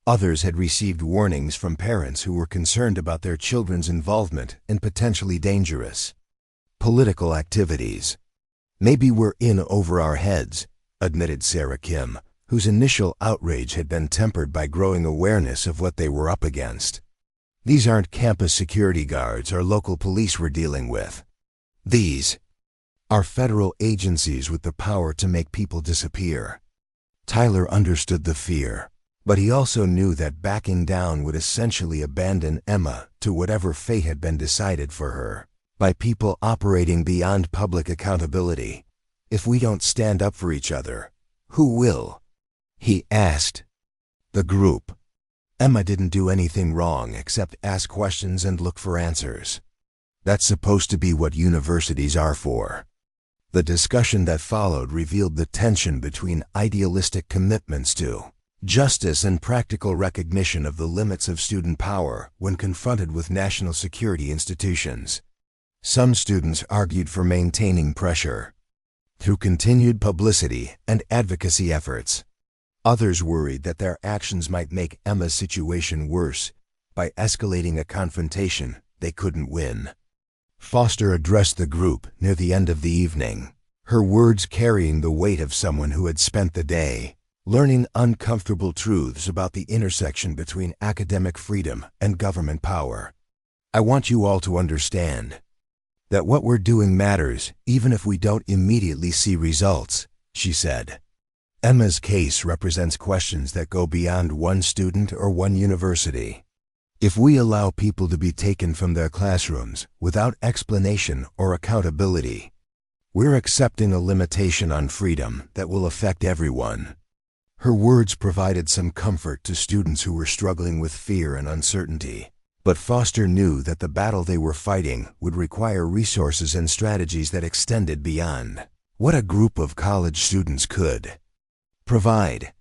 Others had received warnings from parents who were concerned about their children's involvement in potentially dangerous political activities. "Maybe we're in over our heads," admitted Sarah Kim, whose initial outrage had been tempered by growing awareness of what they were up against. "These aren't campus security guards or local police we're dealing with. These are federal agencies with the power to make people disappear." Tyler understood the fear, but he also knew that backing down would essentially abandon Emma to whatever fate had been decided for her by people operating beyond public accountability. "If we don't stand up for each other, who will?" he asked the group. "Emma didn't do anything wrong except ask questions and look for answers. That's supposed to be what universities are for." The discussion that followed revealed the tension between idealistic commitments to justice and practical recognition of the limits of student power when confronted with national security institutions. Some students argued for maintaining pressure through continued publicity and advocacy efforts. Others worried that their actions might make Emma's situation worse by escalating a confrontation they couldn't win. Foster addressed the group near the end of the evening, her words carrying the weight of someone who had spent the day learning uncomfortable truths about the intersection between academic freedom and government power. "I want you all to understand that what we're doing matters even if we don't immediately see results," she said. "Emma's case represents questions that go beyond one student or one university. If we allow people to be taken from their classrooms without explanation or accountability, we're accepting a limitation on freedom that will affect everyone." Her words provided some comfort to students who were struggling with fear and uncertainty, but Foster knew that the battle they were fighting would require resources and strategies that extended beyond what a group of college students could provide.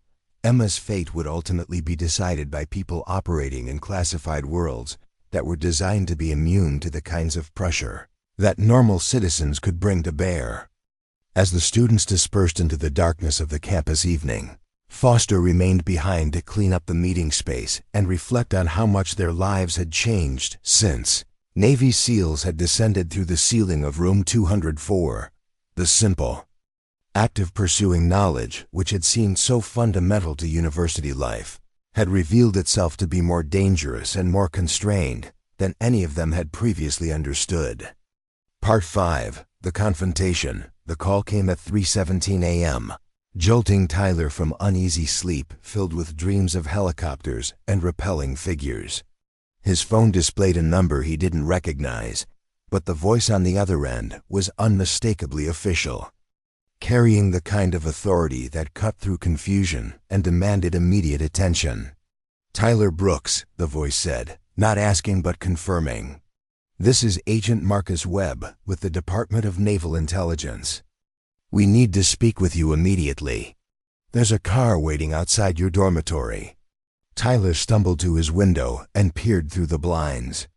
Emma's fate would ultimately be decided by people operating in classified worlds that were designed to be immune to the kinds of pressure that normal citizens could bring to bear. As the students dispersed into the darkness of the campus evening, Foster remained behind to clean up the meeting space and reflect on how much their lives had changed since Navy SEALs had descended through the ceiling of room 204. The simple act of pursuing knowledge, which had seemed so fundamental to university life, had revealed itself to be more dangerous and more constrained than any of them had previously understood. Part 5. The Confrontation. The call came at 3:17 a.m., jolting Tyler from uneasy sleep filled with dreams of helicopters and repelling figures. His phone displayed a number he didn't recognize, but the voice on the other end was unmistakably official, carrying the kind of authority that cut through confusion and demanded immediate attention. "Tyler Brooks," the voice said, not asking but confirming. "This is Agent Marcus Webb with the Department of Naval Intelligence. We need to speak with you immediately. There's a car waiting outside your dormitory." Tyler stumbled to his window and peered through the blinds.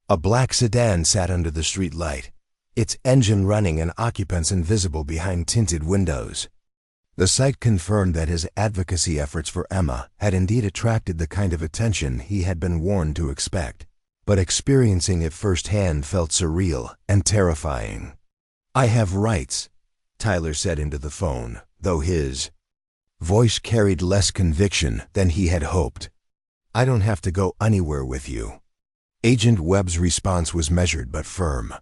A black sedan sat under the street light, its engine running and occupants invisible behind tinted windows. The sight confirmed that his advocacy efforts for Emma had indeed attracted the kind of attention he had been warned to expect, but experiencing it firsthand felt surreal and terrifying. "I have rights," Tyler said into the phone, though his voice carried less conviction than he had hoped. "I don't have to go anywhere with you." Agent Webb's response was measured but firm.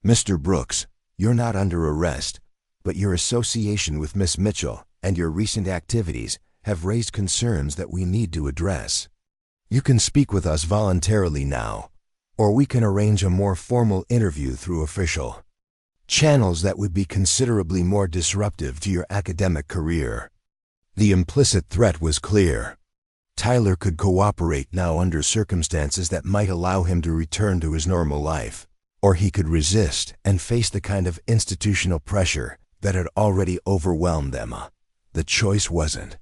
"Mr. Brooks, you're not under arrest, but your association with Miss Mitchell and your recent activities have raised concerns that we need to address. You can speak with us voluntarily now, or we can arrange a more formal interview through official channels that would be considerably more disruptive to your academic career." The implicit threat was clear. Tyler could cooperate now under circumstances that might allow him to return to his normal life, or he could resist and face the kind of institutional pressure that had already overwhelmed Emma. The choice wasn't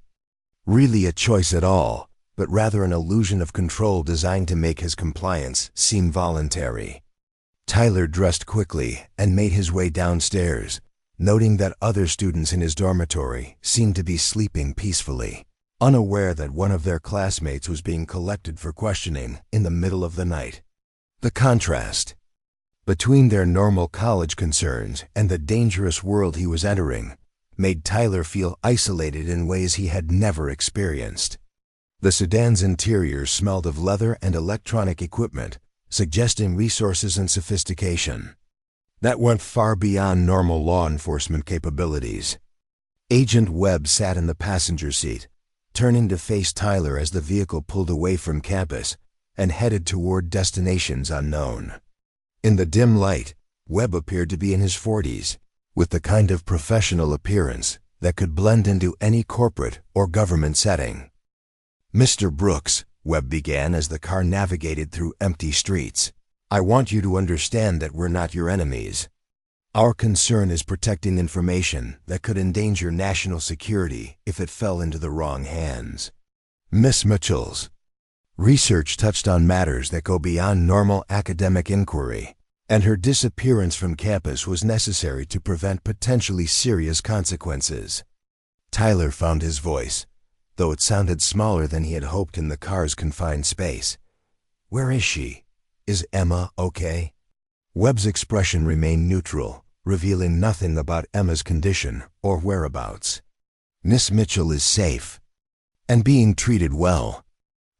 really a choice at all, but rather an illusion of control designed to make his compliance seem voluntary. Tyler dressed quickly and made his way downstairs, noting that other students in his dormitory seemed to be sleeping peacefully, unaware that one of their classmates was being collected for questioning in the middle of the night. The contrast between their normal college concerns and the dangerous world he was entering made Tyler feel isolated in ways he had never experienced. The sedan's interior smelled of leather and electronic equipment, suggesting resources and sophistication that went far beyond normal law enforcement capabilities. Agent Webb sat in the passenger seat, turning to face Tyler as the vehicle pulled away from campus and headed toward destinations unknown. In the dim light, Webb appeared to be in his 40s, with the kind of professional appearance that could blend into any corporate or government setting. "Mr. Brooks," Webb began as the car navigated through empty streets, "I want you to understand that we're not your enemies. Our concern is protecting information that could endanger national security if it fell into the wrong hands. Miss Mitchell's research touched on matters that go beyond normal academic inquiry, and her disappearance from campus was necessary to prevent potentially serious consequences." Tyler found his voice, though it sounded smaller than he had hoped in the car's confined space. "Where is she? Is Emma okay?" Webb's expression remained neutral, revealing nothing about Emma's condition or whereabouts. "Miss Mitchell is safe and being treated well.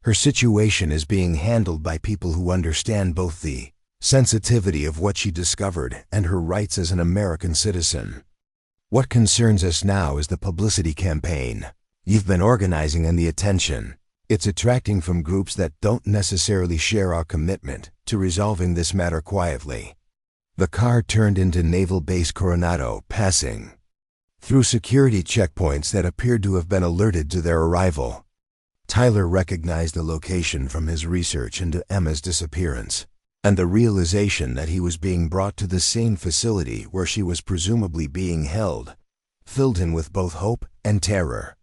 Her situation is being handled by people who understand both the sensitivity of what she discovered and her rights as an American citizen. What concerns us now is the publicity campaign you've been organizing and the attention it's attracting from groups that don't necessarily share our commitment to resolving this matter quietly." The car turned into Naval Base Coronado, passing through security checkpoints that appeared to have been alerted to their arrival. Tyler recognized the location from his research into Emma's disappearance, and the realization that he was being brought to the same facility where she was presumably being held filled him with both hope and terror.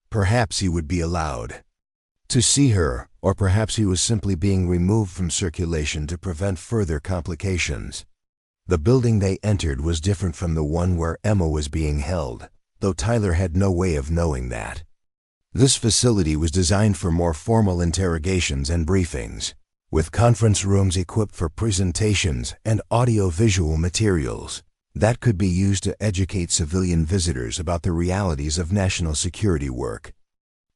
Perhaps he would be allowed to see her, or perhaps he was simply being removed from circulation to prevent further complications. The building they entered was different from the one where Emma was being held, though Tyler had no way of knowing that. This facility was designed for more formal interrogations and briefings, with conference rooms equipped for presentations and audio-visual materials that could be used to educate civilian visitors about the realities of national security work.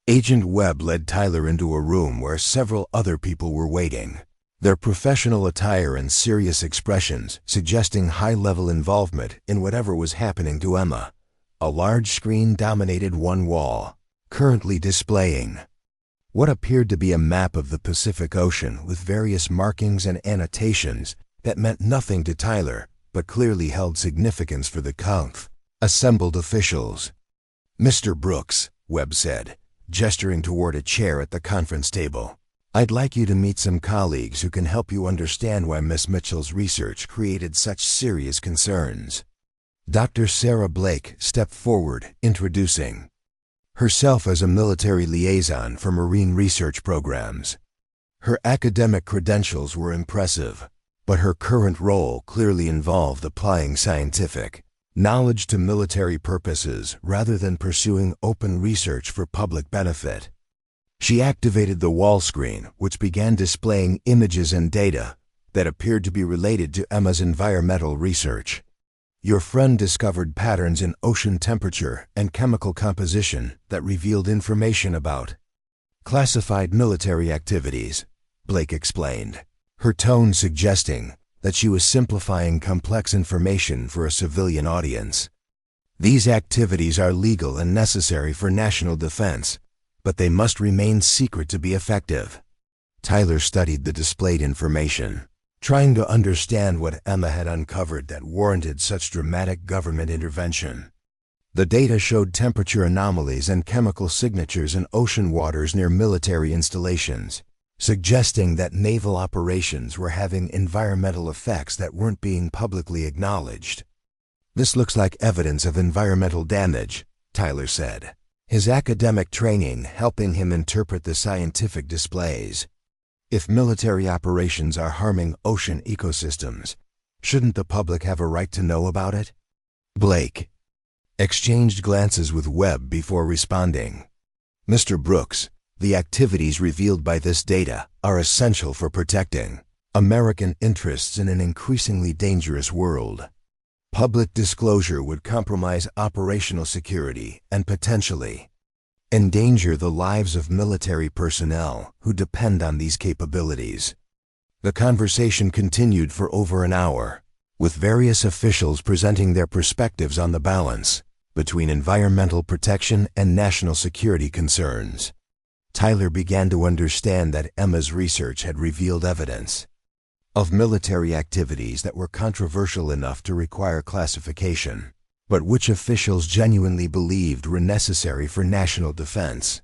Agent Webb led Tyler into a room where several other people were waiting, their professional attire and serious expressions suggesting high-level involvement in whatever was happening to Emma. A large screen dominated one wall, currently displaying what appeared to be a map of the Pacific Ocean with various markings and annotations that meant nothing to Tyler, but clearly held significance for the assembled officials. "Mr. Brooks," Webb said, gesturing toward a chair at the conference table, "I'd like you to meet some colleagues who can help you understand why Miss Mitchell's research created such serious concerns." Dr. Sarah Blake stepped forward, introducing herself as a military liaison for Marine research programs. Her academic credentials were impressive, but her current role clearly involved applying scientific knowledge to military purposes rather than pursuing open research for public benefit. She activated the wall screen, which began displaying images and data that appeared to be related to Emma's environmental research. "Your friend discovered patterns in ocean temperature and chemical composition that revealed information about classified military activities," Blake explained, her tone suggesting that she was simplifying complex information for a civilian audience. "These activities are legal and necessary for national defense, but they must remain secret to be effective." Tyler studied the displayed information, trying to understand what Emma had uncovered that warranted such dramatic government intervention. The data showed temperature anomalies and chemical signatures in ocean waters near military installations, suggesting that naval operations were having environmental effects that weren't being publicly acknowledged. "This looks like evidence of environmental damage," Tyler said, his academic training helping him interpret the scientific displays. "If military operations are harming ocean ecosystems, shouldn't the public have a right to know about it?" Blake exchanged glances with Webb before responding. "Mr. Brooks, the activities revealed by this data are essential for protecting American interests in an increasingly dangerous world. Public disclosure would compromise operational security and potentially endanger the lives of military personnel who depend on these capabilities." The conversation continued for over an hour, with various officials presenting their perspectives on the balance between environmental protection and national security concerns. Tyler began to understand that Emma's research had revealed evidence of military activities that were controversial enough to require classification, but which officials genuinely believed were necessary for national defense.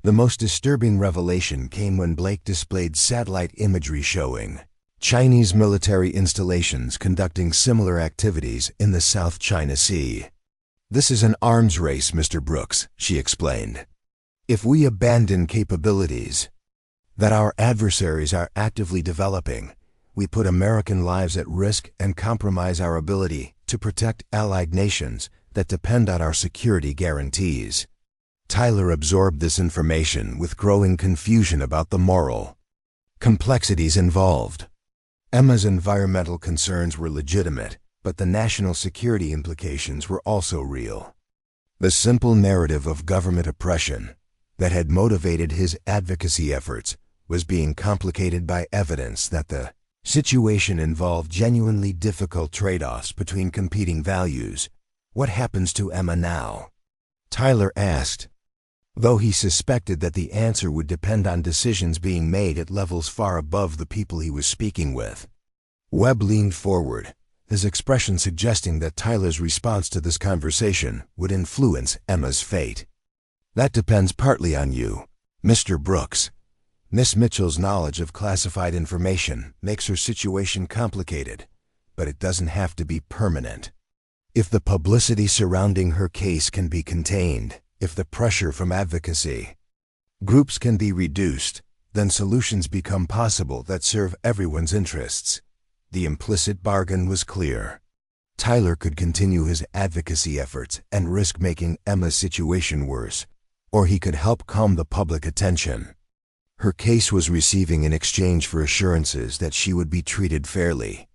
The most disturbing revelation came when Blake displayed satellite imagery showing Chinese military installations conducting similar activities in the South China Sea. "This is an arms race, Mr. Brooks," she explained. "If we abandon capabilities that our adversaries are actively developing, we put American lives at risk and compromise our ability to protect allied nations that depend on our security guarantees." Tyler absorbed this information with growing confusion about the moral complexities involved. Emma's environmental concerns were legitimate, but the national security implications were also real. The simple narrative of government oppression that had motivated his advocacy efforts was being complicated by evidence that the situation involved genuinely difficult trade-offs between competing values. "What happens to Emma now?" Tyler asked, though he suspected that the answer would depend on decisions being made at levels far above the people he was speaking with. Webb leaned forward, his expression suggesting that Tyler's response to this conversation would influence Emma's fate. "That depends partly on you, Mr. Brooks. Miss Mitchell's knowledge of classified information makes her situation complicated, but it doesn't have to be permanent. If the publicity surrounding her case can be contained, if the pressure from advocacy groups can be reduced, then solutions become possible that serve everyone's interests." The implicit bargain was clear. Tyler could continue his advocacy efforts and risk making Emma's situation worse, or he could help calm the public attention her case was receiving in exchange for assurances that she would be treated fairly.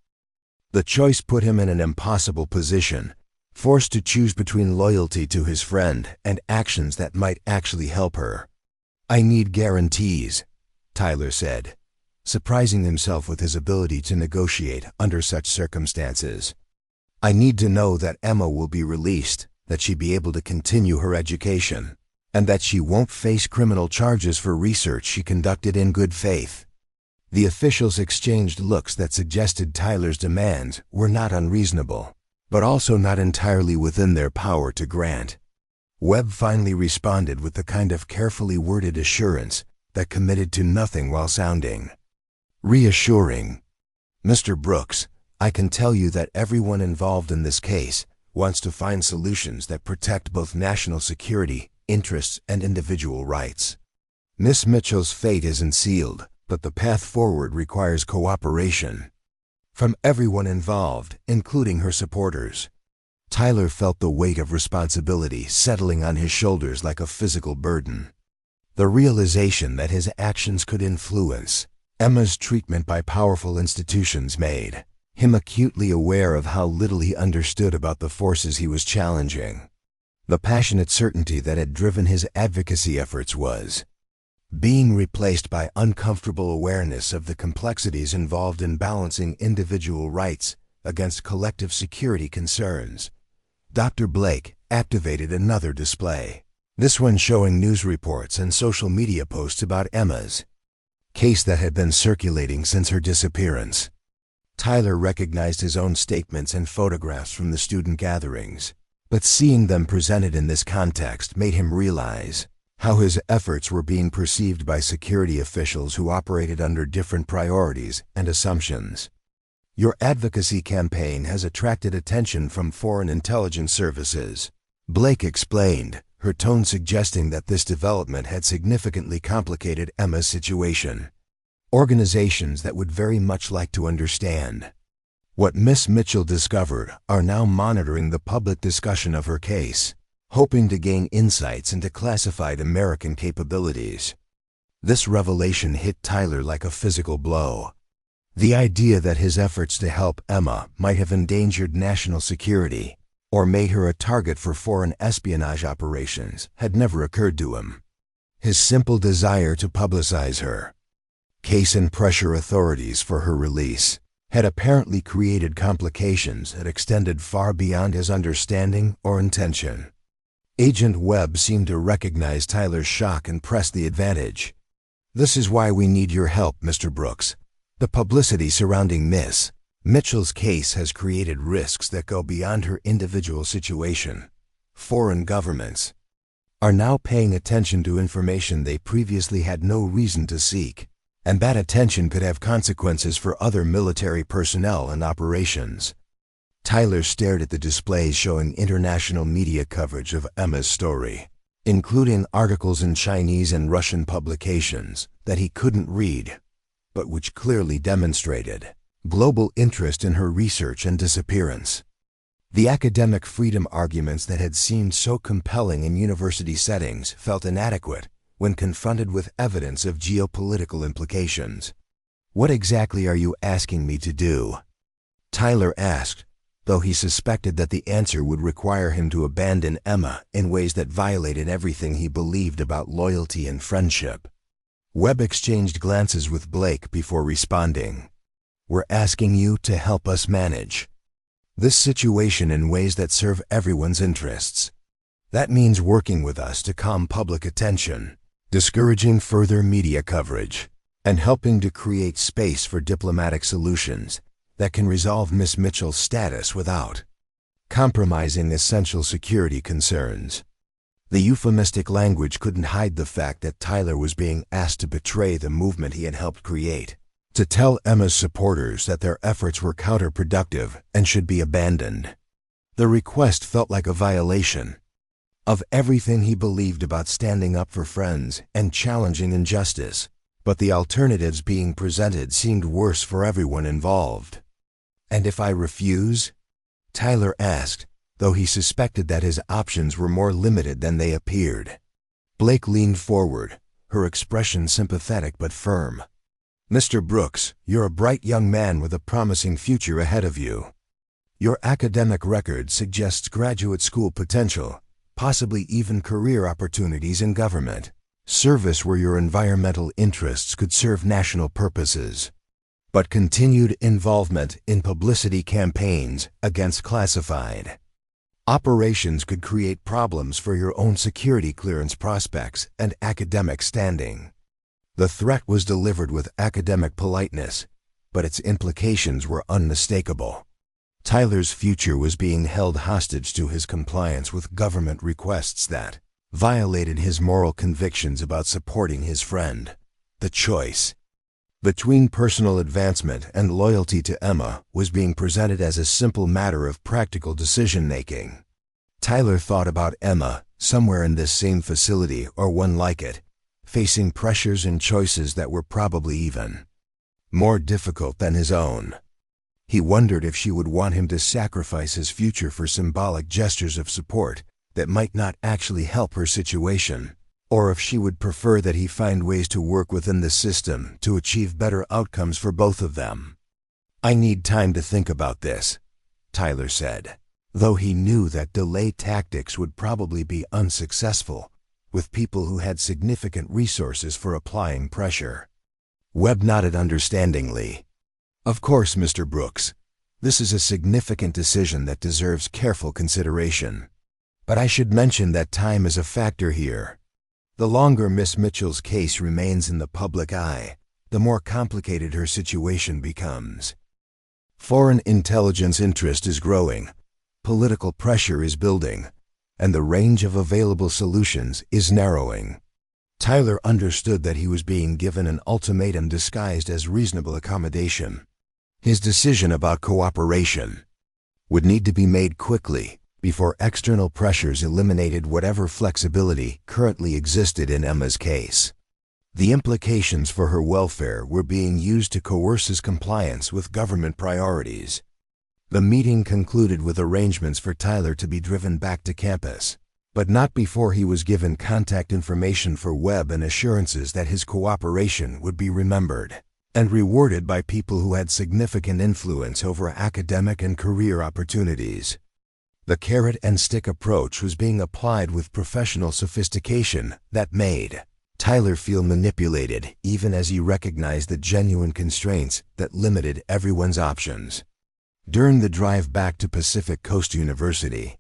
The choice put him in an impossible position, forced to choose between loyalty to his friend and actions that might actually help her. "I need guarantees," Tyler said, surprising himself with his ability to negotiate under such circumstances. "I need to know that Emma will be released, that she'll be able to continue her education, and that she won't face criminal charges for research she conducted in good faith." The officials exchanged looks that suggested Tyler's demands were not unreasonable, but also not entirely within their power to grant. Webb finally responded with the kind of carefully worded assurance that committed to nothing while sounding reassuring. "Mr. Brooks, I can tell you that everyone involved in this case wants to find solutions that protect both national security interests and individual rights. Miss Mitchell's fate isn't sealed, but the path forward requires cooperation from everyone involved, including her supporters." Tyler felt the weight of responsibility settling on his shoulders like a physical burden. The realization that his actions could influence Emma's treatment by powerful institutions made him acutely aware of how little he understood about the forces he was challenging. The passionate certainty that had driven his advocacy efforts was being replaced by uncomfortable awareness of the complexities involved in balancing individual rights against collective security concerns. Dr. Blake activated another display, this one showing news reports and social media posts about Emma's case that had been circulating since her disappearance. Tyler recognized his own statements and photographs from the student gatherings, But seeing them presented in this context made him realize how his efforts were being perceived by security officials who operated under different priorities and assumptions. Your advocacy campaign has attracted attention from foreign intelligence services, Blake explained, her tone suggesting that this development had significantly complicated Emma's situation. Organizations that would very much like to understand what Miss Mitchell discovered are now monitoring the public discussion of her case, hoping to gain insights into classified American capabilities. This revelation hit Tyler like a physical blow. The idea that his efforts to help Emma might have endangered national security or made her a target for foreign espionage operations had never occurred to him. His simple desire to publicize her case and pressure authorities for her release had apparently created complications that extended far beyond his understanding or intention. Agent Webb seemed to recognize Tyler's shock and press the advantage. "This is why we need your help, Mr. Brooks. The publicity surrounding Miss Mitchell's case has created risks that go beyond her individual situation. Foreign governments are now paying attention to information they previously had no reason to seek, and that attention could have consequences for other military personnel and operations." Tyler stared at the displays showing international media coverage of Emma's story, including articles in Chinese and Russian publications that he couldn't read, but which clearly demonstrated global interest in her research and disappearance. The academic freedom arguments that had seemed so compelling in university settings felt inadequate when confronted with evidence of geopolitical implications. "What exactly are you asking me to do?" Tyler asked, though he suspected that the answer would require him to abandon Emma in ways that violated everything he believed about loyalty and friendship. Webb exchanged glances with Blake before responding. "We're asking you to help us manage this situation in ways that serve everyone's interests. That means working with us to calm public attention, discouraging further media coverage, and helping to create space for diplomatic solutions that can resolve Miss Mitchell's status without compromising essential security concerns." The euphemistic language couldn't hide the fact that Tyler was being asked to betray the movement he had helped create, to tell Emma's supporters that their efforts were counterproductive and should be abandoned. The request felt like a violation of everything he believed about standing up for friends and challenging injustice, but the alternatives being presented seemed worse for everyone involved. "And if I refuse?" Tyler asked, though he suspected that his options were more limited than they appeared. Blake leaned forward, her expression sympathetic but firm. "Mr. Brooks, you're a bright young man with a promising future ahead of you. Your academic record suggests graduate school potential, possibly even career opportunities in government, service where your environmental interests could serve national purposes. But continued involvement in publicity campaigns against classified operations could create problems for your own security clearance prospects and academic standing." The threat was delivered with academic politeness, but its implications were unmistakable. Tyler's future was being held hostage to his compliance with government requests that violated his moral convictions about supporting his friend. The choice between personal advancement and loyalty to Emma was being presented as a simple matter of practical decision-making. Tyler thought about Emma, somewhere in this same facility or one like it, facing pressures and choices that were probably even more difficult than his own. He wondered if she would want him to sacrifice his future for symbolic gestures of support that might not actually help her situation, or if she would prefer that he find ways to work within the system to achieve better outcomes for both of them. "I need time to think about this," Tyler said, though he knew that delay tactics would probably be unsuccessful with people who had significant resources for applying pressure. Webb nodded understandingly. "Of course, Mr. Brooks. This is a significant decision that deserves careful consideration. But I should mention that time is a factor here. The longer Miss Mitchell's case remains in the public eye, the more complicated her situation becomes. Foreign intelligence interest is growing, Political pressure is building, and the range of available solutions is narrowing. Tyler understood that he was being given an ultimatum disguised as reasonable accommodation. His decision about cooperation would need to be made quickly before external pressures eliminated whatever flexibility currently existed in Emma's case. The implications for her welfare were being used to coerce his compliance with government priorities. The meeting concluded with arrangements for Tyler to be driven back to campus, but not before he was given contact information for Webb and assurances that his cooperation would be remembered and rewarded by people who had significant influence over academic and career opportunities. The carrot and stick approach was being applied with professional sophistication that made Tyler feel manipulated even as he recognized the genuine constraints that limited everyone's options. During the drive back to Pacific Coast University,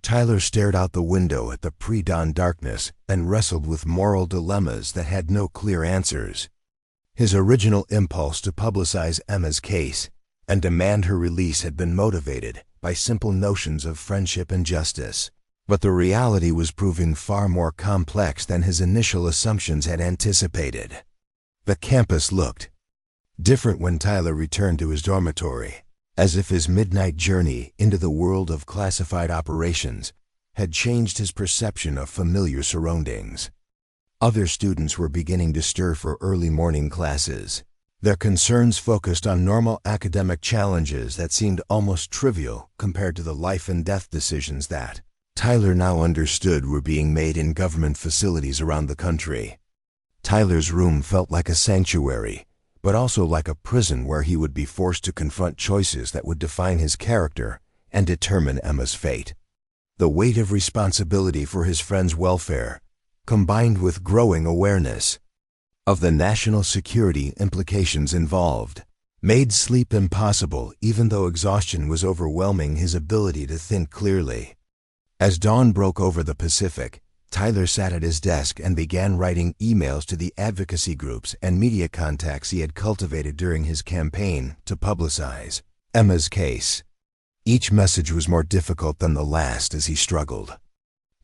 Tyler stared out the window at the pre-dawn darkness and wrestled with moral dilemmas that had no clear answers. His original impulse to publicize Emma's case and demand her release had been motivated by simple notions of friendship and justice, but the reality was proving far more complex than his initial assumptions had anticipated. The campus looked different when Tyler returned to his dormitory, as if his midnight journey into the world of classified operations had changed his perception of familiar surroundings. Other students were beginning to stir for early morning classes. Their concerns focused on normal academic challenges that seemed almost trivial compared to the life and death decisions that Tyler now understood were being made in government facilities around the country. Tyler's room felt like a sanctuary, but also like a prison where he would be forced to confront choices that would define his character and determine Emma's fate. The weight of responsibility for his friend's welfare, combined with growing awareness of the national security implications involved, made sleep impossible even though exhaustion was overwhelming his ability to think clearly. As dawn broke over the Pacific, Tyler sat at his desk and began writing emails to the advocacy groups and media contacts he had cultivated during his campaign to publicize Emma's case. Each message was more difficult than the last as he struggled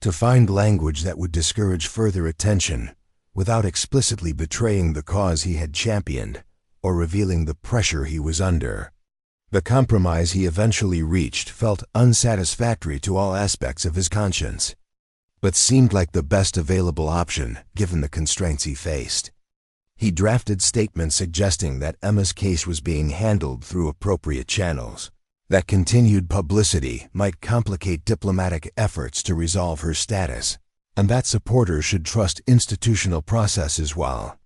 to find language that would discourage further attention without explicitly betraying the cause he had championed or revealing the pressure he was under. The compromise he eventually reached felt unsatisfactory to all aspects of his conscience, but seemed like the best available option given the constraints he faced. He drafted statements suggesting that Emma's case was being handled through appropriate channels, that continued publicity might complicate diplomatic efforts to resolve her status, and that supporters should trust institutional processes while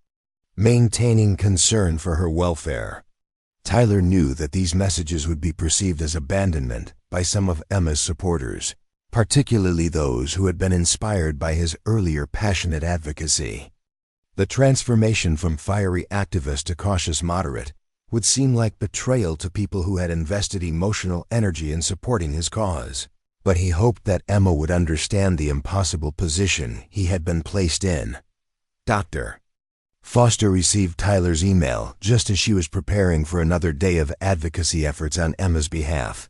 maintaining concern for her welfare. Tyler knew that these messages would be perceived as abandonment by some of Emma's supporters, particularly those who had been inspired by his earlier passionate advocacy. The transformation from fiery activist to cautious moderate would seem like betrayal to people who had invested emotional energy in supporting his cause, but he hoped that Emma would understand the impossible position he had been placed in. Dr. Foster received Tyler's email just as she was preparing for another day of advocacy efforts on Emma's behalf.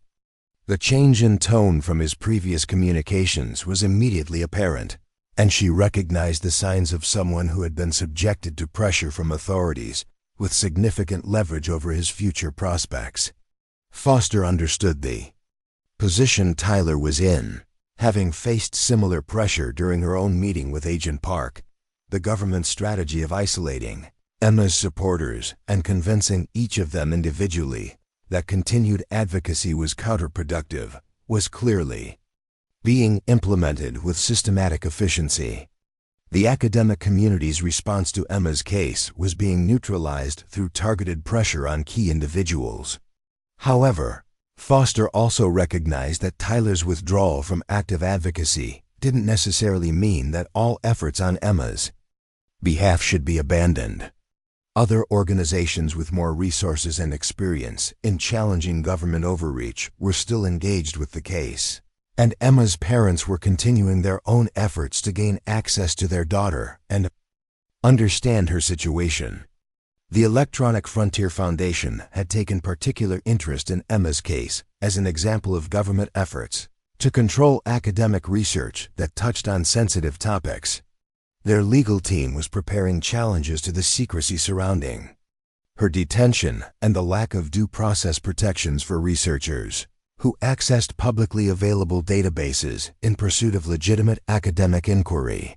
The change in tone from his previous communications was immediately apparent, and she recognized the signs of someone who had been subjected to pressure from authorities with significant leverage over his future prospects. Foster understood the position Tyler was in, having faced similar pressure during her own meeting with Agent Park. The government's strategy of isolating Emma's supporters and convincing each of them individually that continued advocacy was counterproductive was clearly being implemented with systematic efficiency. The academic community's response to Emma's case was being neutralized through targeted pressure on key individuals. However, Foster also recognized that Tyler's withdrawal from active advocacy didn't necessarily mean that all efforts on Emma's behalf should be abandoned. Other organizations with more resources and experience in challenging government overreach were still engaged with the case, and Emma's parents were continuing their own efforts to gain access to their daughter and understand her situation. The Electronic Frontier Foundation had taken particular interest in Emma's case as an example of government efforts to control academic research that touched on sensitive topics. Their legal team was preparing challenges to the secrecy surrounding her detention and the lack of due process protections for researchers who accessed publicly available databases in pursuit of legitimate academic inquiry.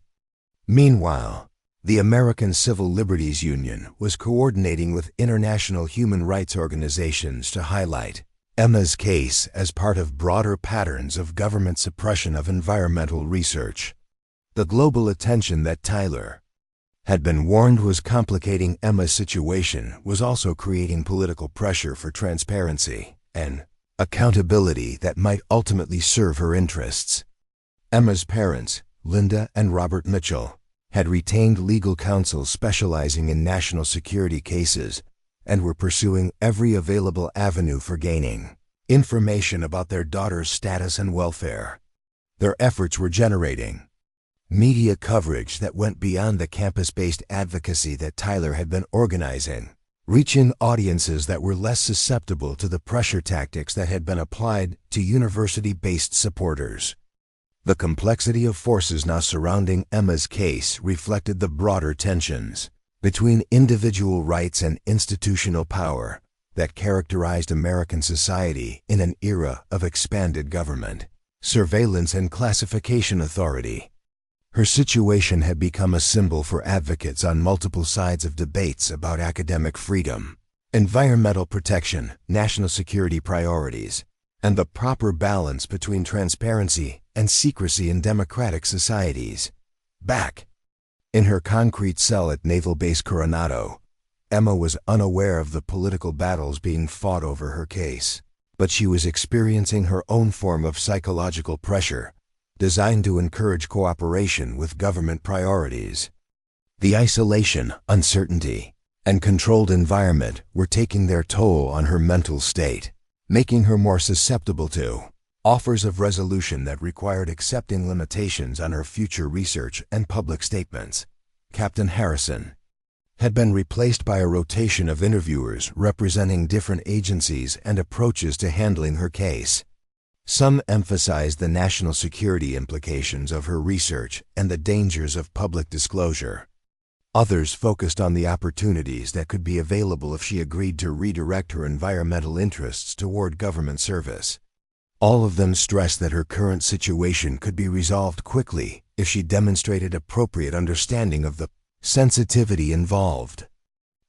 Meanwhile, the American Civil Liberties Union was coordinating with international human rights organizations to highlight Emma's case as part of broader patterns of government suppression of environmental research. The global attention that Tyler had been warned was complicating Emma's situation was also creating political pressure for transparency and accountability that might ultimately serve her interests. Emma's parents, Linda and Robert Mitchell, had retained legal counsel specializing in national security cases and were pursuing every available avenue for gaining information about their daughter's status and welfare. Their efforts were generating media coverage that went beyond the campus-based advocacy that Tyler had been organizing, reaching audiences that were less susceptible to the pressure tactics that had been applied to university-based supporters. The complexity of forces now surrounding Emma's case reflected the broader tensions between individual rights and institutional power that characterized American society in an era of expanded government, surveillance, and classification authority. Her situation had become a symbol for advocates on multiple sides of debates about academic freedom, environmental protection, national security priorities, and the proper balance between transparency and secrecy in democratic societies. Back in her concrete cell at Naval Base Coronado, Emma was unaware of the political battles being fought over her case, but she was experiencing her own form of psychological pressure, designed to encourage cooperation with government priorities. The isolation, uncertainty, and controlled environment were taking their toll on her mental state, making her more susceptible to offers of resolution that required accepting limitations on her future research and public statements. Captain Harrison had been replaced by a rotation of interviewers representing different agencies and approaches to handling her case. Some emphasized the national security implications of her research and the dangers of public disclosure. Others focused on the opportunities that could be available if she agreed to redirect her environmental interests toward government service. All of them stressed that her current situation could be resolved quickly if she demonstrated appropriate understanding of the sensitivity involved.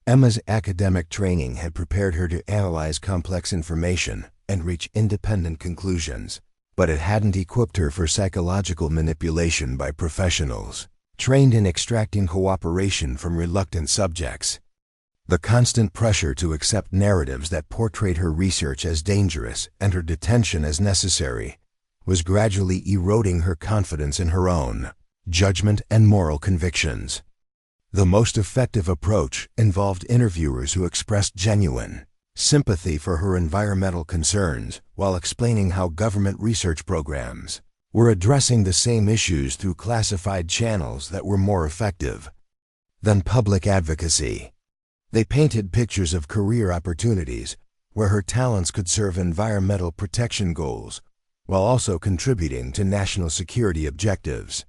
Emma's academic training had prepared her to analyze complex information and reach independent conclusions, but it hadn't equipped her for psychological manipulation by professionals trained in extracting cooperation from reluctant subjects. The constant pressure to accept narratives that portrayed her research as dangerous and her detention as necessary was gradually eroding her confidence in her own judgment and moral convictions. The most effective approach involved interviewers who expressed genuine sympathy for her environmental concerns while explaining how government research programs were addressing the same issues through classified channels that were more effective than public advocacy. They painted pictures of career opportunities where her talents could serve environmental protection goals while also contributing to national security objectives.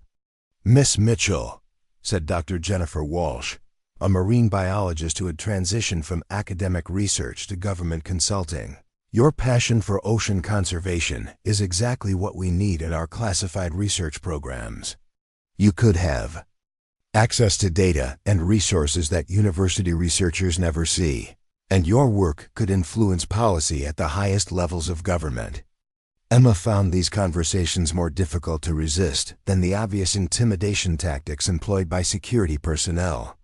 "Miss Mitchell," said Dr. Jennifer Walsh, a marine biologist who had transitioned from academic research to government consulting, "your passion for ocean conservation is exactly what we need in our classified research programs. You could have access to data and resources that university researchers never see, and your work could influence policy at the highest levels of government." Emma found these conversations more difficult to resist than the obvious intimidation tactics employed by security personnel.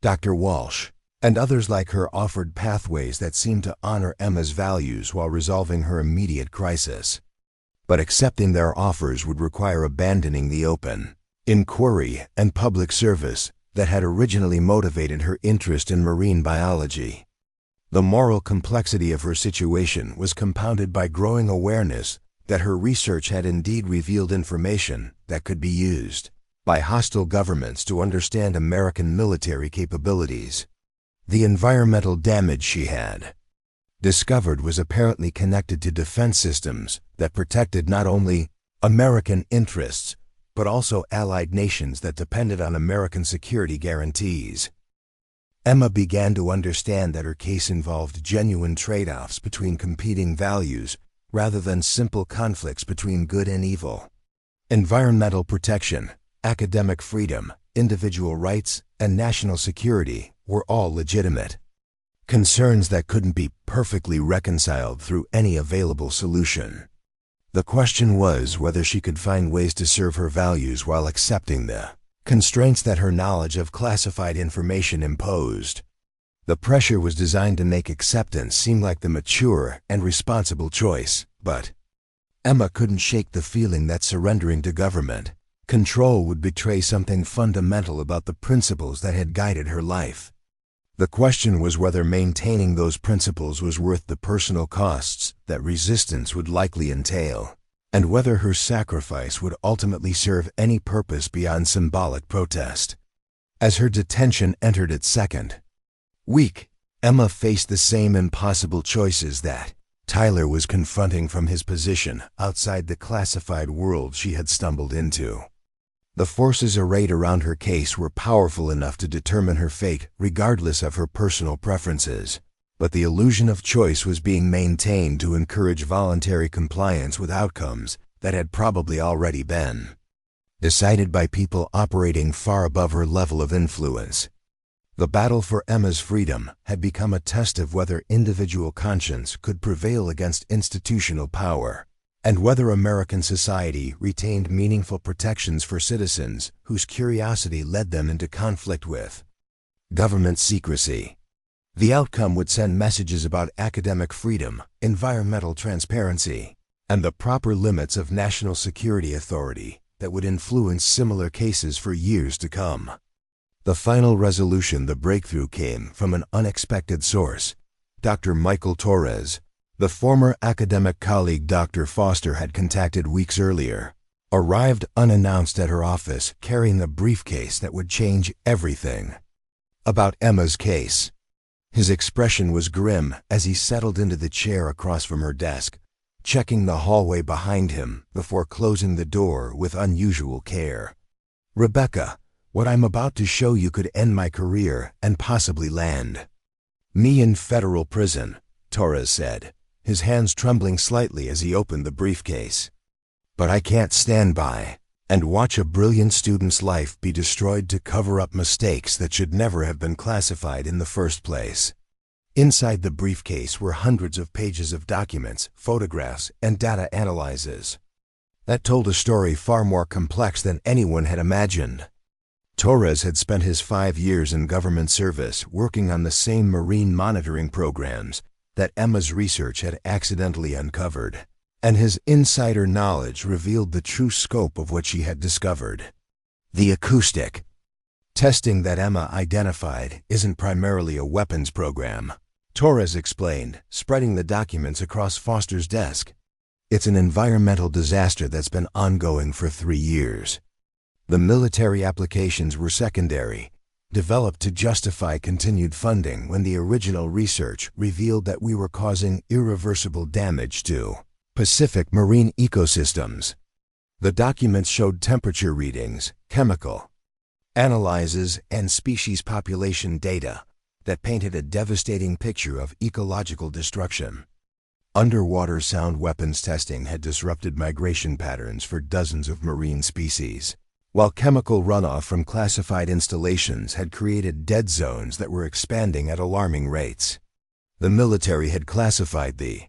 Dr. Walsh and others like her offered pathways that seemed to honor Emma's values while resolving her immediate crisis. But accepting their offers would require abandoning the open inquiry and public service that had originally motivated her interest in marine biology. The moral complexity of her situation was compounded by growing awareness that her research had indeed revealed information that could be used by hostile governments to understand American military capabilities. The environmental damage she had discovered was apparently connected to defense systems that protected not only American interests, but also allied nations that depended on American security guarantees. Emma began to understand that her case involved genuine trade-offs between competing values rather than simple conflicts between good and evil. Environmental protection, academic freedom, individual rights, and national security were all legitimate. Concerns that couldn't be perfectly reconciled through any available solution. The question was whether she could find ways to serve her values while accepting the constraints that her knowledge of classified information imposed. The pressure was designed to make acceptance seem like the mature and responsible choice, but Emma couldn't shake the feeling that surrendering to government control would betray something fundamental about the principles that had guided her life. The question was whether maintaining those principles was worth the personal costs that resistance would likely entail, and whether her sacrifice would ultimately serve any purpose beyond symbolic protest. As her detention entered its second week, Emma faced the same impossible choices that Tyler was confronting from his position outside the classified world she had stumbled into. The forces arrayed around her case were powerful enough to determine her fate regardless of her personal preferences, but the illusion of choice was being maintained to encourage voluntary compliance with outcomes that had probably already been decided by people operating far above her level of influence. The battle for Emma's freedom had become a test of whether individual conscience could prevail against institutional power, and whether American society retained meaningful protections for citizens whose curiosity led them into conflict with government secrecy. The outcome would send messages about academic freedom, environmental transparency, and the proper limits of national security authority that would influence similar cases for years to come. The final resolution, the breakthrough, came from an unexpected source. Dr. Michael Torres, the former academic colleague Dr. Foster had contacted weeks earlier, arrived unannounced at her office carrying a briefcase that would change everything about Emma's case. His expression was grim as he settled into the chair across from her desk, checking the hallway behind him before closing the door with unusual care. "Rebecca, what I'm about to show you could end my career and possibly land me in federal prison," Torres said, his hands trembling slightly as he opened the briefcase. "But I can't stand by and watch a brilliant student's life be destroyed to cover up mistakes that should never have been classified in the first place." Inside the briefcase were hundreds of pages of documents, photographs, and data analyses that told a story far more complex than anyone had imagined. Torres had spent his 5 years in government service working on the same marine monitoring programs that Emma's research had accidentally uncovered, and his insider knowledge revealed the true scope of what she had discovered. The acoustic testing that Emma identified isn't primarily a weapons program, Torres explained, spreading the documents across Foster's desk. It's an environmental disaster that's been ongoing for 3 years. The military applications were secondary, developed to justify continued funding when the original research revealed that we were causing irreversible damage to Pacific marine ecosystems. The documents showed temperature readings, chemical analyses, and species population data that painted a devastating picture of ecological destruction. Underwater sound weapons testing had disrupted migration patterns for dozens of marine species, while chemical runoff from classified installations had created dead zones that were expanding at alarming rates. The military had classified the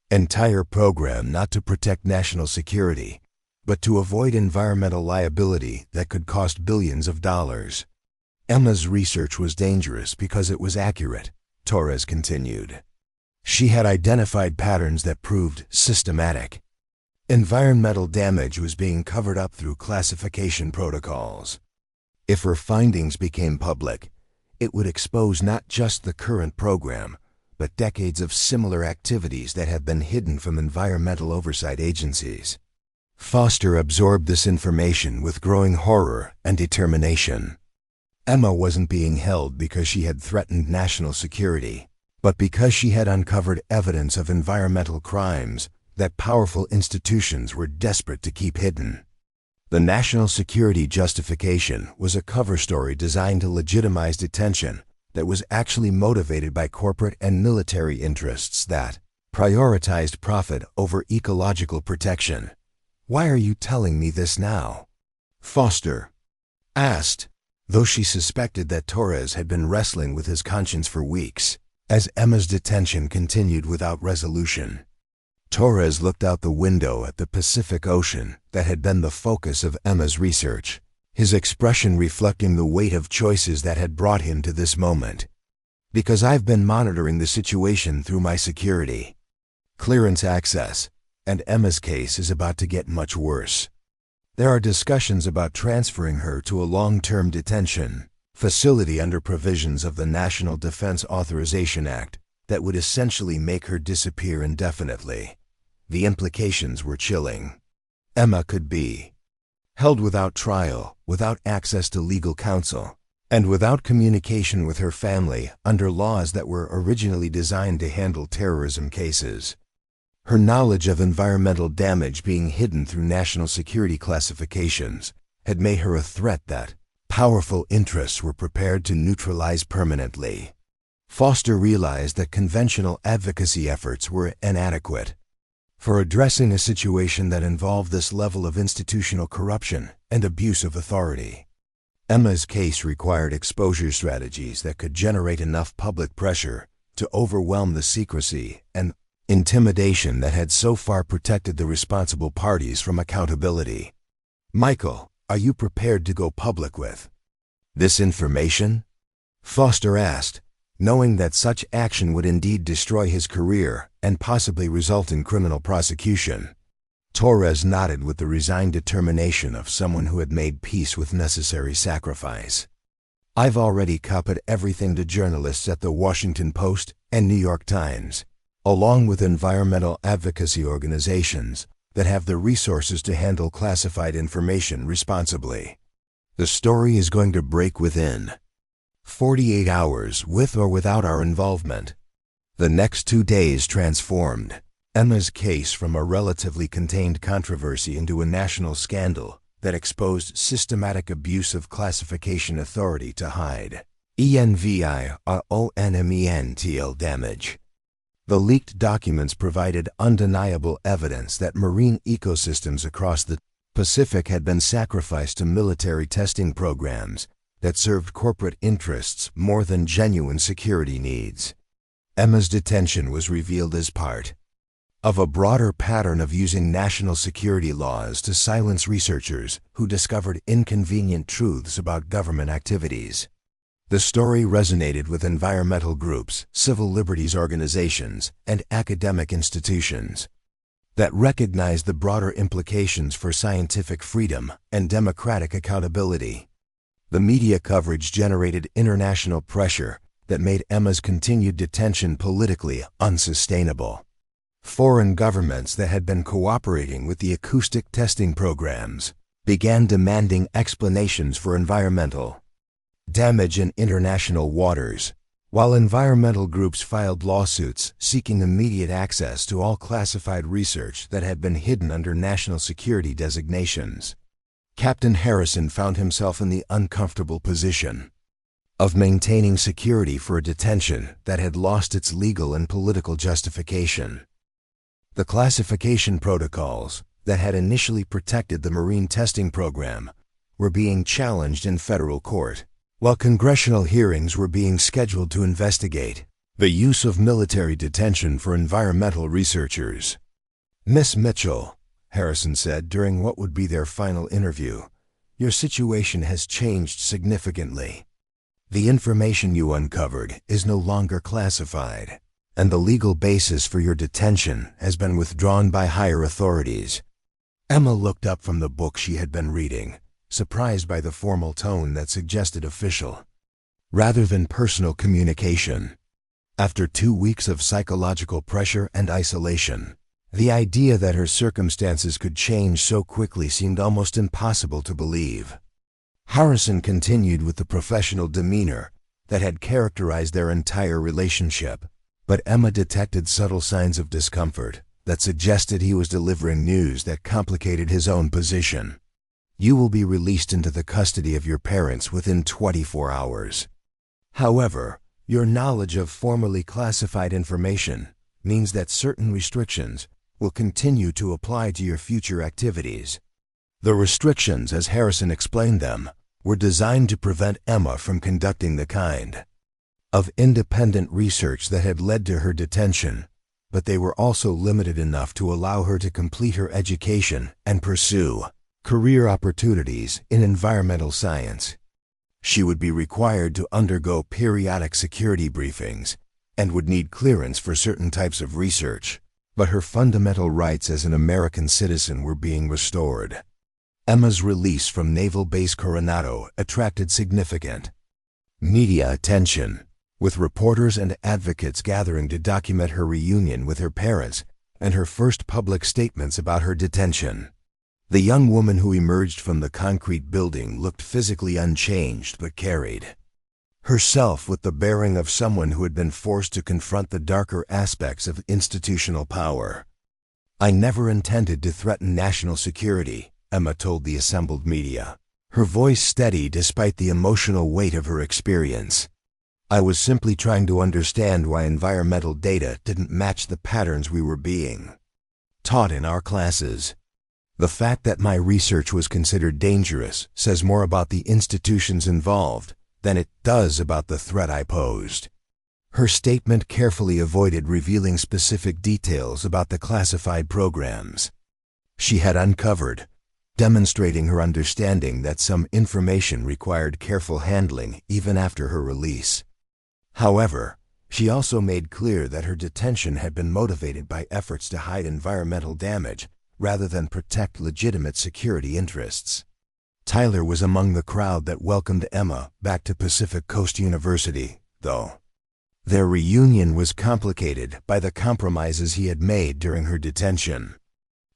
entire program not to protect national security, but to avoid environmental liability that could cost billions of dollars. Emma's research was dangerous because it was accurate, Torres continued. She had identified patterns that proved systematic. Environmental damage was being covered up through classification protocols. If her findings became public, it would expose not just the current program, but decades of similar activities that have been hidden from environmental oversight agencies. Foster absorbed this information with growing horror and determination. Emma wasn't being held because she had threatened national security. but because she had uncovered evidence of environmental crimes that powerful institutions were desperate to keep hidden. The national security justification was a cover story designed to legitimize detention that was actually motivated by corporate and military interests that prioritized profit over ecological protection. "Why are you telling me this now?" Foster asked, though she suspected that Torres had been wrestling with his conscience for weeks, as Emma's detention continued without resolution. Torres looked out the window at the Pacific Ocean that had been the focus of Emma's research, his expression reflecting the weight of choices that had brought him to this moment. "Because I've been monitoring the situation through my security clearance access, and Emma's case is about to get much worse. There are discussions about transferring her to a long-term detention facility under provisions of the National Defense Authorization Act that would essentially make her disappear indefinitely." The implications were chilling. Emma could be held without trial, without access to legal counsel, and without communication with her family under laws that were originally designed to handle terrorism cases. Her knowledge of environmental damage being hidden through national security classifications had made her a threat that powerful interests were prepared to neutralize permanently. Foster realized that conventional advocacy efforts were inadequate for addressing a situation that involved this level of institutional corruption and abuse of authority. Emma's case required exposure strategies that could generate enough public pressure to overwhelm the secrecy and intimidation that had so far protected the responsible parties from accountability. "Michael, are you prepared to go public with this information?" Foster asked, knowing that such action would indeed destroy his career and possibly result in criminal prosecution. Torres nodded with the resigned determination of someone who had made peace with necessary sacrifice. "I've already copied everything to journalists at the Washington Post and New York Times, along with environmental advocacy organizations that have the resources to handle classified information responsibly. The story is going to break within 48 hours with or without our involvement." The next 2 days transformed Emma's case from a relatively contained controversy into a national scandal that exposed systematic abuse of classification authority to hide environmental damage. The leaked documents provided undeniable evidence that marine ecosystems across the Pacific had been sacrificed to military testing programs that served corporate interests more than genuine security needs. Emma's detention was revealed as part of a broader pattern of using national security laws to silence researchers who discovered inconvenient truths about government activities. The story resonated with environmental groups, civil liberties organizations, and academic institutions that recognized the broader implications for scientific freedom and democratic accountability. The media coverage generated international pressure that made Emma's continued detention politically unsustainable. Foreign governments that had been cooperating with the acoustic testing programs began demanding explanations for environmental damage in international waters, while environmental groups filed lawsuits seeking immediate access to all classified research that had been hidden under national security designations. Captain Harrison found himself in the uncomfortable position of maintaining security for a detention that had lost its legal and political justification. The classification protocols that had initially protected the marine testing program were being challenged in federal court, while congressional hearings were being scheduled to investigate the use of military detention for environmental researchers. "Miss Mitchell," Harrison said during what would be their final interview, "your situation has changed significantly. The information you uncovered is no longer classified, and the legal basis for your detention has been withdrawn by higher authorities." Emma looked up from the book she had been reading, surprised by the formal tone that suggested official rather than personal communication. After 2 weeks of psychological pressure and isolation, the idea that her circumstances could change so quickly seemed almost impossible to believe. Harrison continued with the professional demeanor that had characterized their entire relationship. But Emma detected subtle signs of discomfort that suggested he was delivering news that complicated his own position. You will be released into the custody of your parents within 24 hours. However, your knowledge of formerly classified information means that certain restrictions will continue to apply to your future activities. The restrictions, as Harrison explained them, were designed to prevent Emma from conducting the kind of independent research that had led to her detention, but they were also limited enough to allow her to complete her education and pursue career opportunities in environmental science. She would be required to undergo periodic security briefings and would need clearance for certain types of research, but her fundamental rights as an American citizen were being restored. Emma's release from Naval Base Coronado attracted significant media attention, with reporters and advocates gathering to document her reunion with her parents and her first public statements about her detention. The young woman who emerged from the concrete building looked physically unchanged but carried herself with the bearing of someone who had been forced to confront the darker aspects of institutional power. "I never intended to threaten national security," Emma told the assembled media, her voice steady despite the emotional weight of her experience. "I was simply trying to understand why environmental data didn't match the patterns we were being taught in our classes. The fact that my research was considered dangerous says more about the institutions involved than it does about the threat I posed." Her statement carefully avoided revealing specific details about the classified programs she had uncovered, demonstrating her understanding that some information required careful handling even after her release. However, she also made clear that her detention had been motivated by efforts to hide environmental damage rather than protect legitimate security interests. Tyler was among the crowd that welcomed Emma back to Pacific Coast University, though. Their reunion was complicated by the compromises he had made during her detention.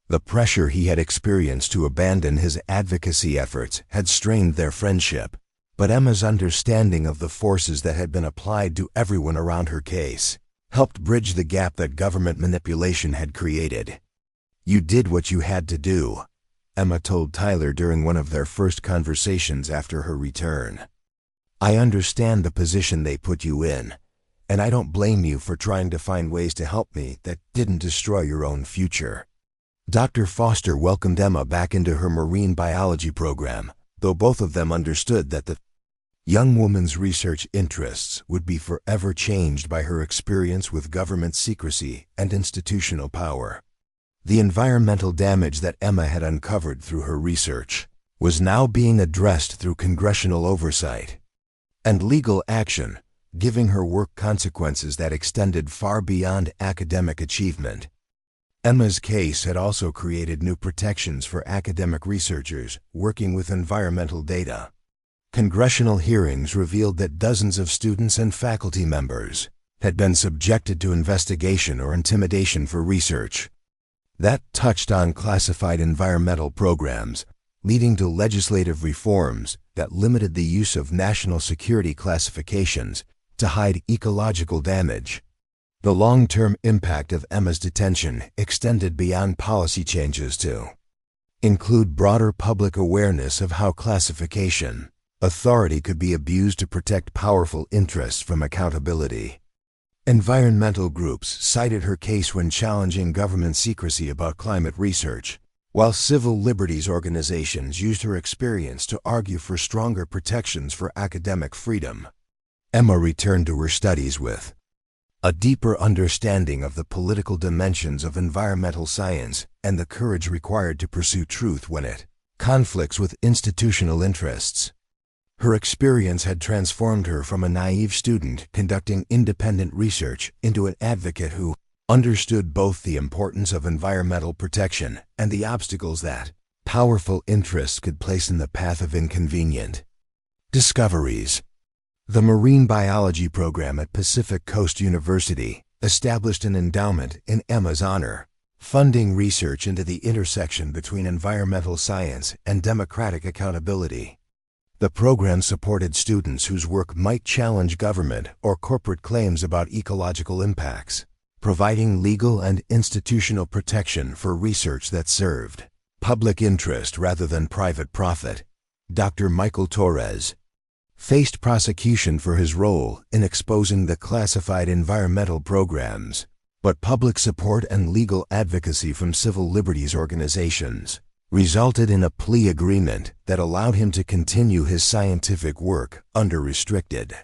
The pressure he had experienced to abandon his advocacy efforts had strained their friendship, but Emma's understanding of the forces that had been applied to everyone around her case helped bridge the gap that government manipulation had created. "You did what you had to do," Emma told Tyler during one of their first conversations after her return. "I understand the position they put you in, and I don't blame you for trying to find ways to help me that didn't destroy your own future." Dr. Foster welcomed Emma back into her marine biology program, though both of them understood that the young woman's research interests would be forever changed by her experience with government secrecy and institutional power. The environmental damage that Emma had uncovered through her research was now being addressed through congressional oversight and legal action, giving her work consequences that extended far beyond academic achievement. Emma's case had also created new protections for academic researchers working with environmental data. Congressional hearings revealed that dozens of students and faculty members had been subjected to investigation or intimidation for research that touched on classified environmental programs, leading to legislative reforms that limited the use of national security classifications to hide ecological damage. The long-term impact of Emma's detention extended beyond policy changes to include broader public awareness of how classification authority could be abused to protect powerful interests from accountability. Environmental groups cited her case when challenging government secrecy about climate research, while civil liberties organizations used her experience to argue for stronger protections for academic freedom. Emma returned to her studies with a deeper understanding of the political dimensions of environmental science and the courage required to pursue truth when it conflicts with institutional interests. Her experience had transformed her from a naive student conducting independent research into an advocate who understood both the importance of environmental protection and the obstacles that powerful interests could place in the path of inconvenient discoveries. The marine biology program at Pacific Coast University established an endowment in Emma's honor, funding research into the intersection between environmental science and democratic accountability. The program supported students whose work might challenge government or corporate claims about ecological impacts, providing legal and institutional protection for research that served public interest rather than private profit. Dr. Michael Torres faced prosecution for his role in exposing the classified environmental programs, but public support and legal advocacy from civil liberties organizations resulted in a plea agreement that allowed him to continue his scientific work under restricted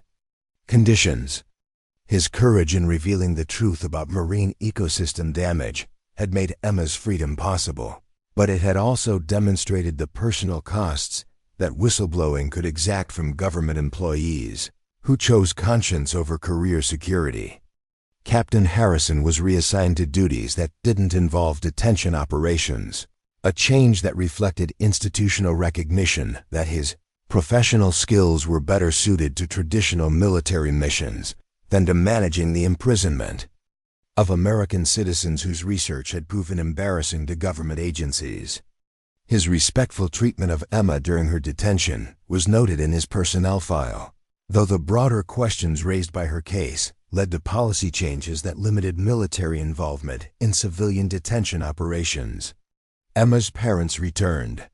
conditions. His courage in revealing the truth about marine ecosystem damage had made Emma's freedom possible, but it had also demonstrated the personal costs that whistleblowing could exact from government employees who chose conscience over career security. Captain Harrison was reassigned to duties that didn't involve detention operations, a change that reflected institutional recognition that his professional skills were better suited to traditional military missions than to managing the imprisonment of American citizens whose research had proven embarrassing to government agencies. His respectful treatment of Emma during her detention was noted in his personnel file, though the broader questions raised by her case led to policy changes that limited military involvement in civilian detention operations. Emma's parents returned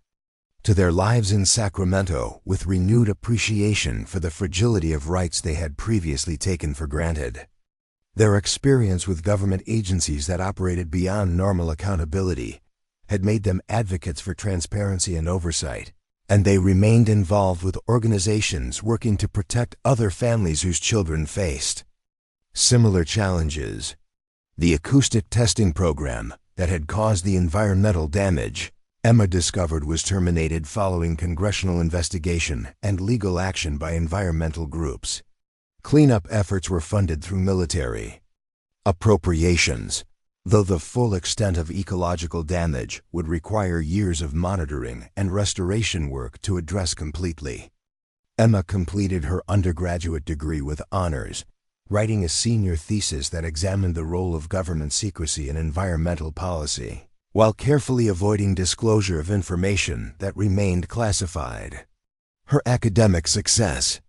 to their lives in Sacramento with renewed appreciation for the fragility of rights they had previously taken for granted. Their experience with government agencies that operated beyond normal accountability had made them advocates for transparency and oversight, and they remained involved with organizations working to protect other families whose children faced similar challenges. The acoustic testing program that had caused the environmental damage Emma discovered was terminated following congressional investigation and legal action by environmental groups. Cleanup efforts were funded through military appropriations, though the full extent of ecological damage would require years of monitoring and restoration work to address completely. Emma completed her undergraduate degree with honors, writing a senior thesis that examined the role of government secrecy in environmental policy, while carefully avoiding disclosure of information that remained classified. Her academic success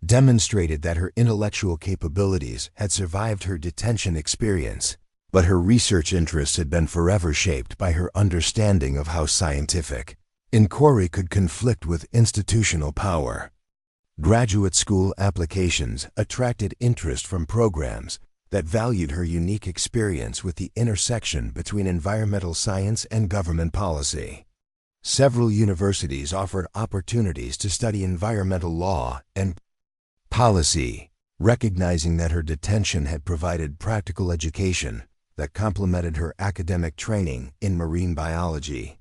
demonstrated that her intellectual capabilities had survived her detention experience, but her research interests had been forever shaped by her understanding of how scientific inquiry could conflict with institutional power. Graduate school applications attracted interest from programs that valued her unique experience with the intersection between environmental science and government policy. Several universities offered opportunities to study environmental law and policy, recognizing that her detention had provided practical education that complemented her academic training in marine biology.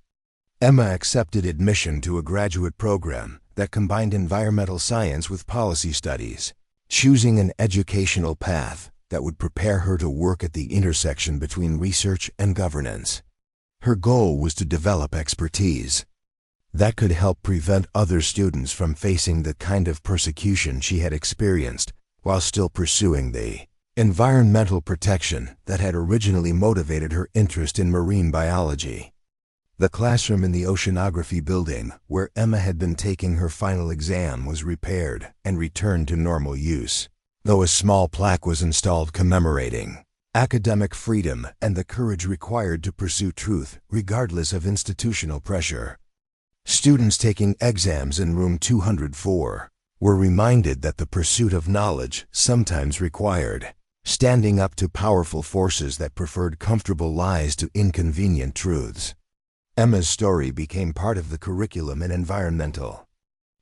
Emma accepted admission to a graduate program that combined environmental science with policy studies, choosing an educational path that would prepare her to work at the intersection between research and governance. Her goal was to develop expertise that could help prevent other students from facing the kind of persecution she had experienced while still pursuing the environmental protection that had originally motivated her interest in marine biology. The classroom in the Oceanography Building, where Emma had been taking her final exam, was repaired and returned to normal use, though a small plaque was installed commemorating academic freedom and the courage required to pursue truth regardless of institutional pressure. Students taking exams in room 204 were reminded that the pursuit of knowledge sometimes required standing up to powerful forces that preferred comfortable lies to inconvenient truths. Emma's story became part of the curriculum in environmental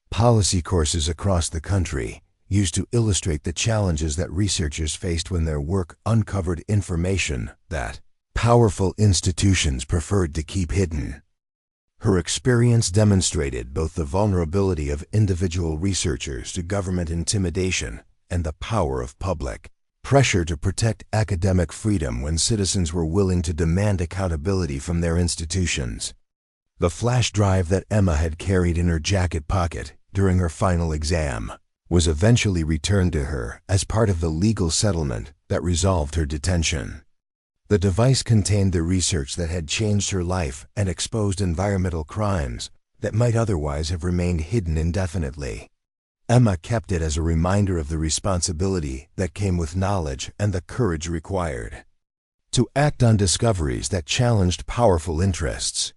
policy courses across the country, used to illustrate the challenges that researchers faced when their work uncovered information that powerful institutions preferred to keep hidden. Her experience demonstrated both the vulnerability of individual researchers to government intimidation and the power of public pressure to protect academic freedom when citizens were willing to demand accountability from their institutions. The flash drive that Emma had carried in her jacket pocket during her final exam was eventually returned to her as part of the legal settlement that resolved her detention. The device contained the research that had changed her life and exposed environmental crimes that might otherwise have remained hidden indefinitely. Emma kept it as a reminder of the responsibility that came with knowledge and the courage required to act on discoveries that challenged powerful interests.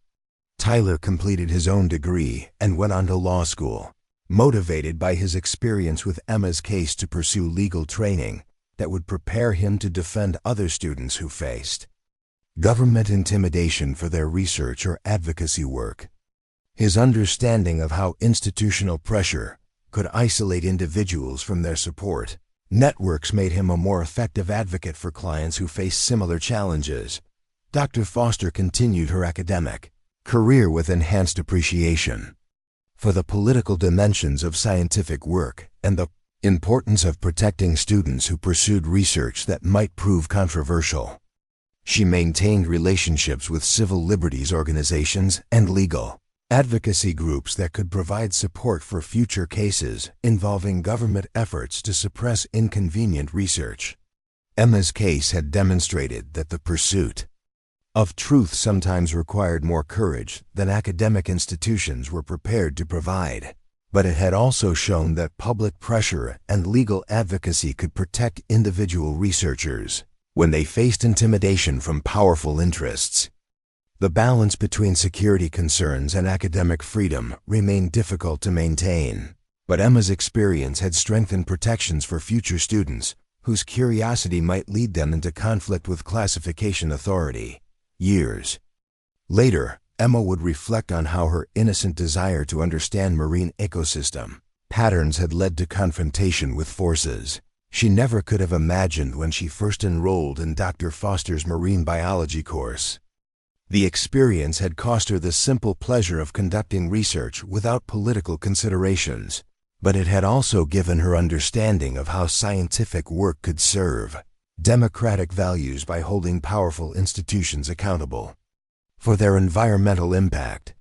Tyler completed his own degree and went on to law school, motivated by his experience with Emma's case to pursue legal training that would prepare him to defend other students who faced government intimidation for their research or advocacy work. His understanding of how institutional pressure could isolate individuals from their support networks made him a more effective advocate for clients who face similar challenges. Dr. Foster continued her academic career with enhanced appreciation for the political dimensions of scientific work and the importance of protecting students who pursued research that might prove controversial. She maintained relationships with civil liberties organizations and legal advocacy groups that could provide support for future cases involving government efforts to suppress inconvenient research. Emma's case had demonstrated that the pursuit of truth sometimes required more courage than academic institutions were prepared to provide, but it had also shown that public pressure and legal advocacy could protect individual researchers when they faced intimidation from powerful interests. The balance between security concerns and academic freedom remained difficult to maintain, but Emma's experience had strengthened protections for future students whose curiosity might lead them into conflict with classification authority. Years later, Emma would reflect on how her innocent desire to understand marine ecosystem patterns had led to confrontation with forces she never could have imagined when she first enrolled in Dr. Foster's marine biology course. The experience had cost her the simple pleasure of conducting research without political considerations, but it had also given her understanding of how scientific work could serve democratic values by holding powerful institutions accountable for their environmental impact.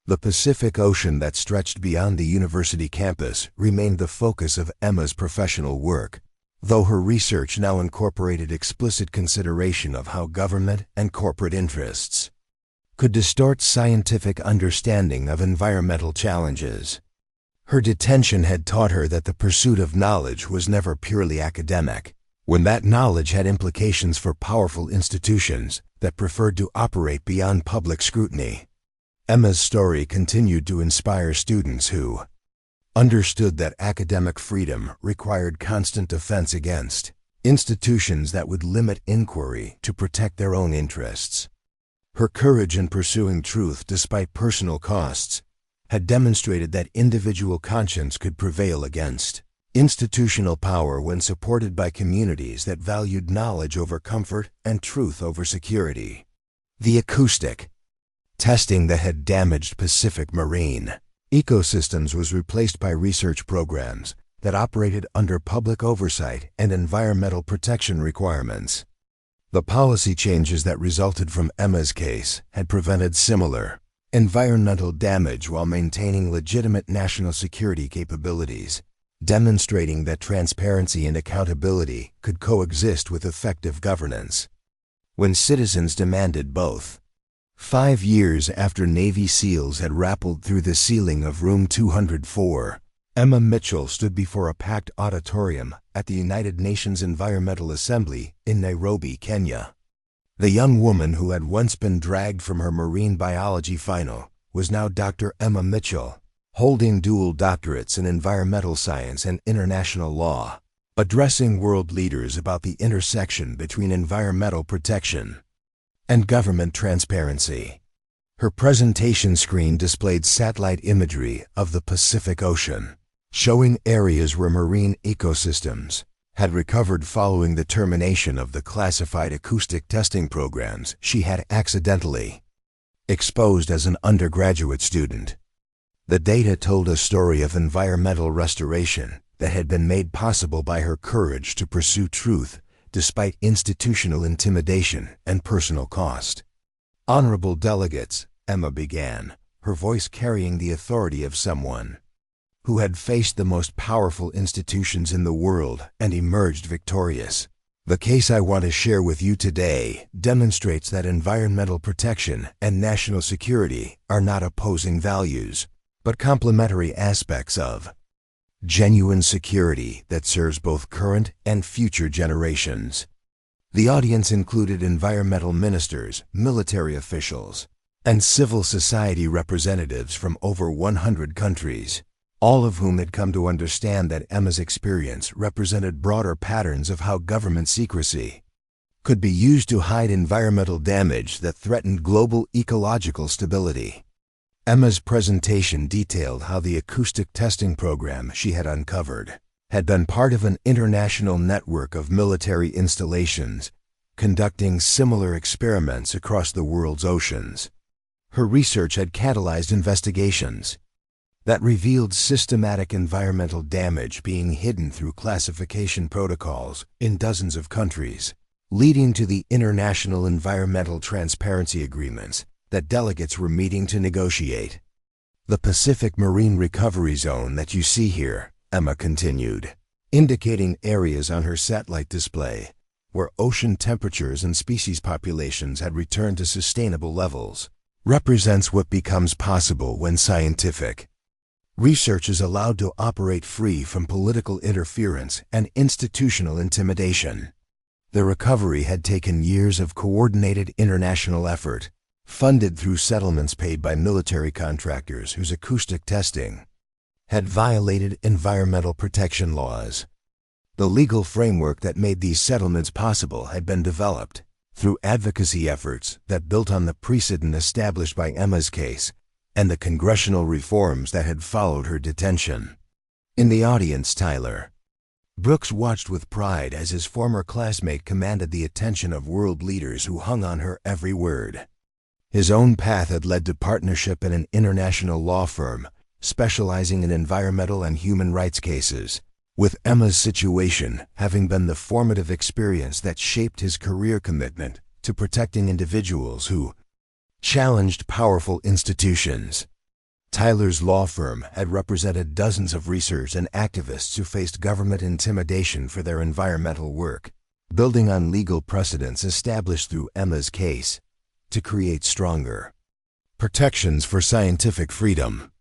The Pacific Ocean that stretched beyond the university campus remained the focus of Emma's professional work, though her research now incorporated explicit consideration of how government and corporate interests could distort scientific understanding of environmental challenges. Her detention had taught her that the pursuit of knowledge was never purely academic, when that knowledge had implications for powerful institutions that preferred to operate beyond public scrutiny. Emma's story continued to inspire students who understood that academic freedom required constant defense against institutions that would limit inquiry to protect their own interests. Her courage in pursuing truth despite personal costs had demonstrated that individual conscience could prevail against institutional power when supported by communities that valued knowledge over comfort and truth over security. The acoustic testing that had damaged Pacific marine ecosystems was replaced by research programs that operated under public oversight and environmental protection requirements. The policy changes that resulted from Emma's case had prevented similar environmental damage while maintaining legitimate national security capabilities, demonstrating that transparency and accountability could coexist with effective governance. When citizens demanded both, 5 years after Navy SEALs had rappelled through the ceiling of room 204, Emma Mitchell stood before a packed auditorium at the United Nations Environmental Assembly in Nairobi, Kenya. The young woman who had once been dragged from her marine biology final was now Dr. Emma Mitchell, holding dual doctorates in environmental science and international law, addressing world leaders about the intersection between environmental protection and government transparency. Her presentation screen displayed satellite imagery of the Pacific Ocean, showing areas where marine ecosystems had recovered following the termination of the classified acoustic testing programs she had accidentally exposed as an undergraduate student. The data told a story of environmental restoration that had been made possible by her courage to pursue truth despite institutional intimidation and personal cost. Honorable delegates, Emma began, her voice carrying the authority of someone who had faced the most powerful institutions in the world and emerged victorious. The case I want to share with you today demonstrates that environmental protection and national security are not opposing values, but complementary aspects of genuine security that serves both current and future generations. The audience included environmental ministers, military officials, and civil society representatives from over 100 countries, all of whom had come to understand that Emma's experience represented broader patterns of how government secrecy could be used to hide environmental damage that threatened global ecological stability. Emma's presentation detailed how the acoustic testing program she had uncovered had been part of an international network of military installations conducting similar experiments across the world's oceans. Her research had catalyzed investigations that revealed systematic environmental damage being hidden through classification protocols in dozens of countries, leading to the international environmental transparency agreements that delegates were meeting to negotiate. The Pacific Marine Recovery Zone that you see here, Emma continued, indicating areas on her satellite display where ocean temperatures and species populations had returned to sustainable levels, represents what becomes possible when scientific research is allowed to operate free from political interference and institutional intimidation. The recovery had taken years of coordinated international effort, funded through settlements paid by military contractors whose acoustic testing had violated environmental protection laws. The legal framework that made these settlements possible had been developed through advocacy efforts that built on the precedent established by Emma's case and the congressional reforms that had followed her detention. In the audience, Tyler Brooks watched with pride as his former classmate commanded the attention of world leaders who hung on her every word. His own path had led to partnership in an international law firm specializing in environmental and human rights cases, with Emma's situation having been the formative experience that shaped his career commitment to protecting individuals who challenged powerful institutions. Tyler's law firm had represented dozens of researchers and activists who faced government intimidation for their environmental work, building on legal precedents established through Emma's case to create stronger protections for scientific freedom.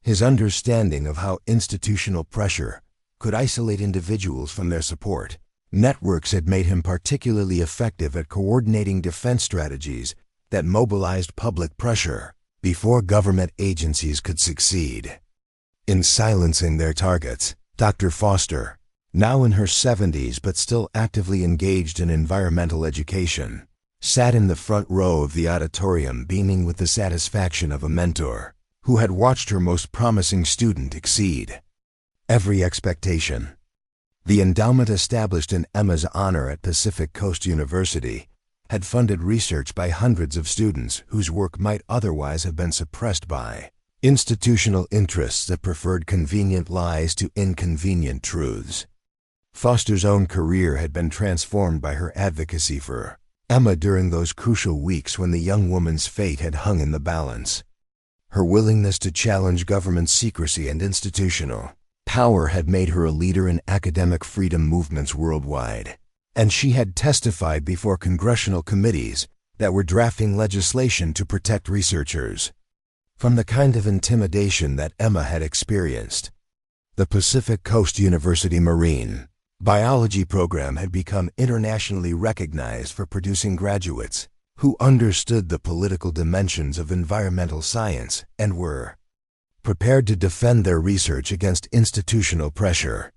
His understanding of how institutional pressure could isolate individuals from their support networks had made him particularly effective at coordinating defense strategies that mobilized public pressure before government agencies could succeed in silencing their targets. Dr. Foster, now in her 70s but still actively engaged in environmental education, sat in the front row of the auditorium beaming with the satisfaction of a mentor who had watched her most promising student exceed every expectation. The endowment established in Emma's honor at Pacific Coast University had funded research by hundreds of students whose work might otherwise have been suppressed by institutional interests that preferred convenient lies to inconvenient truths. Foster's own career had been transformed by her advocacy for Emma during those crucial weeks when the young woman's fate had hung in the balance. Her willingness to challenge government secrecy and institutional power had made her a leader in academic freedom movements worldwide, and she had testified before congressional committees that were drafting legislation to protect researchers from the kind of intimidation that Emma had experienced. The Pacific Coast University Marine Biology program had become internationally recognized for producing graduates who understood the political dimensions of environmental science and were prepared to defend their research against institutional pressure.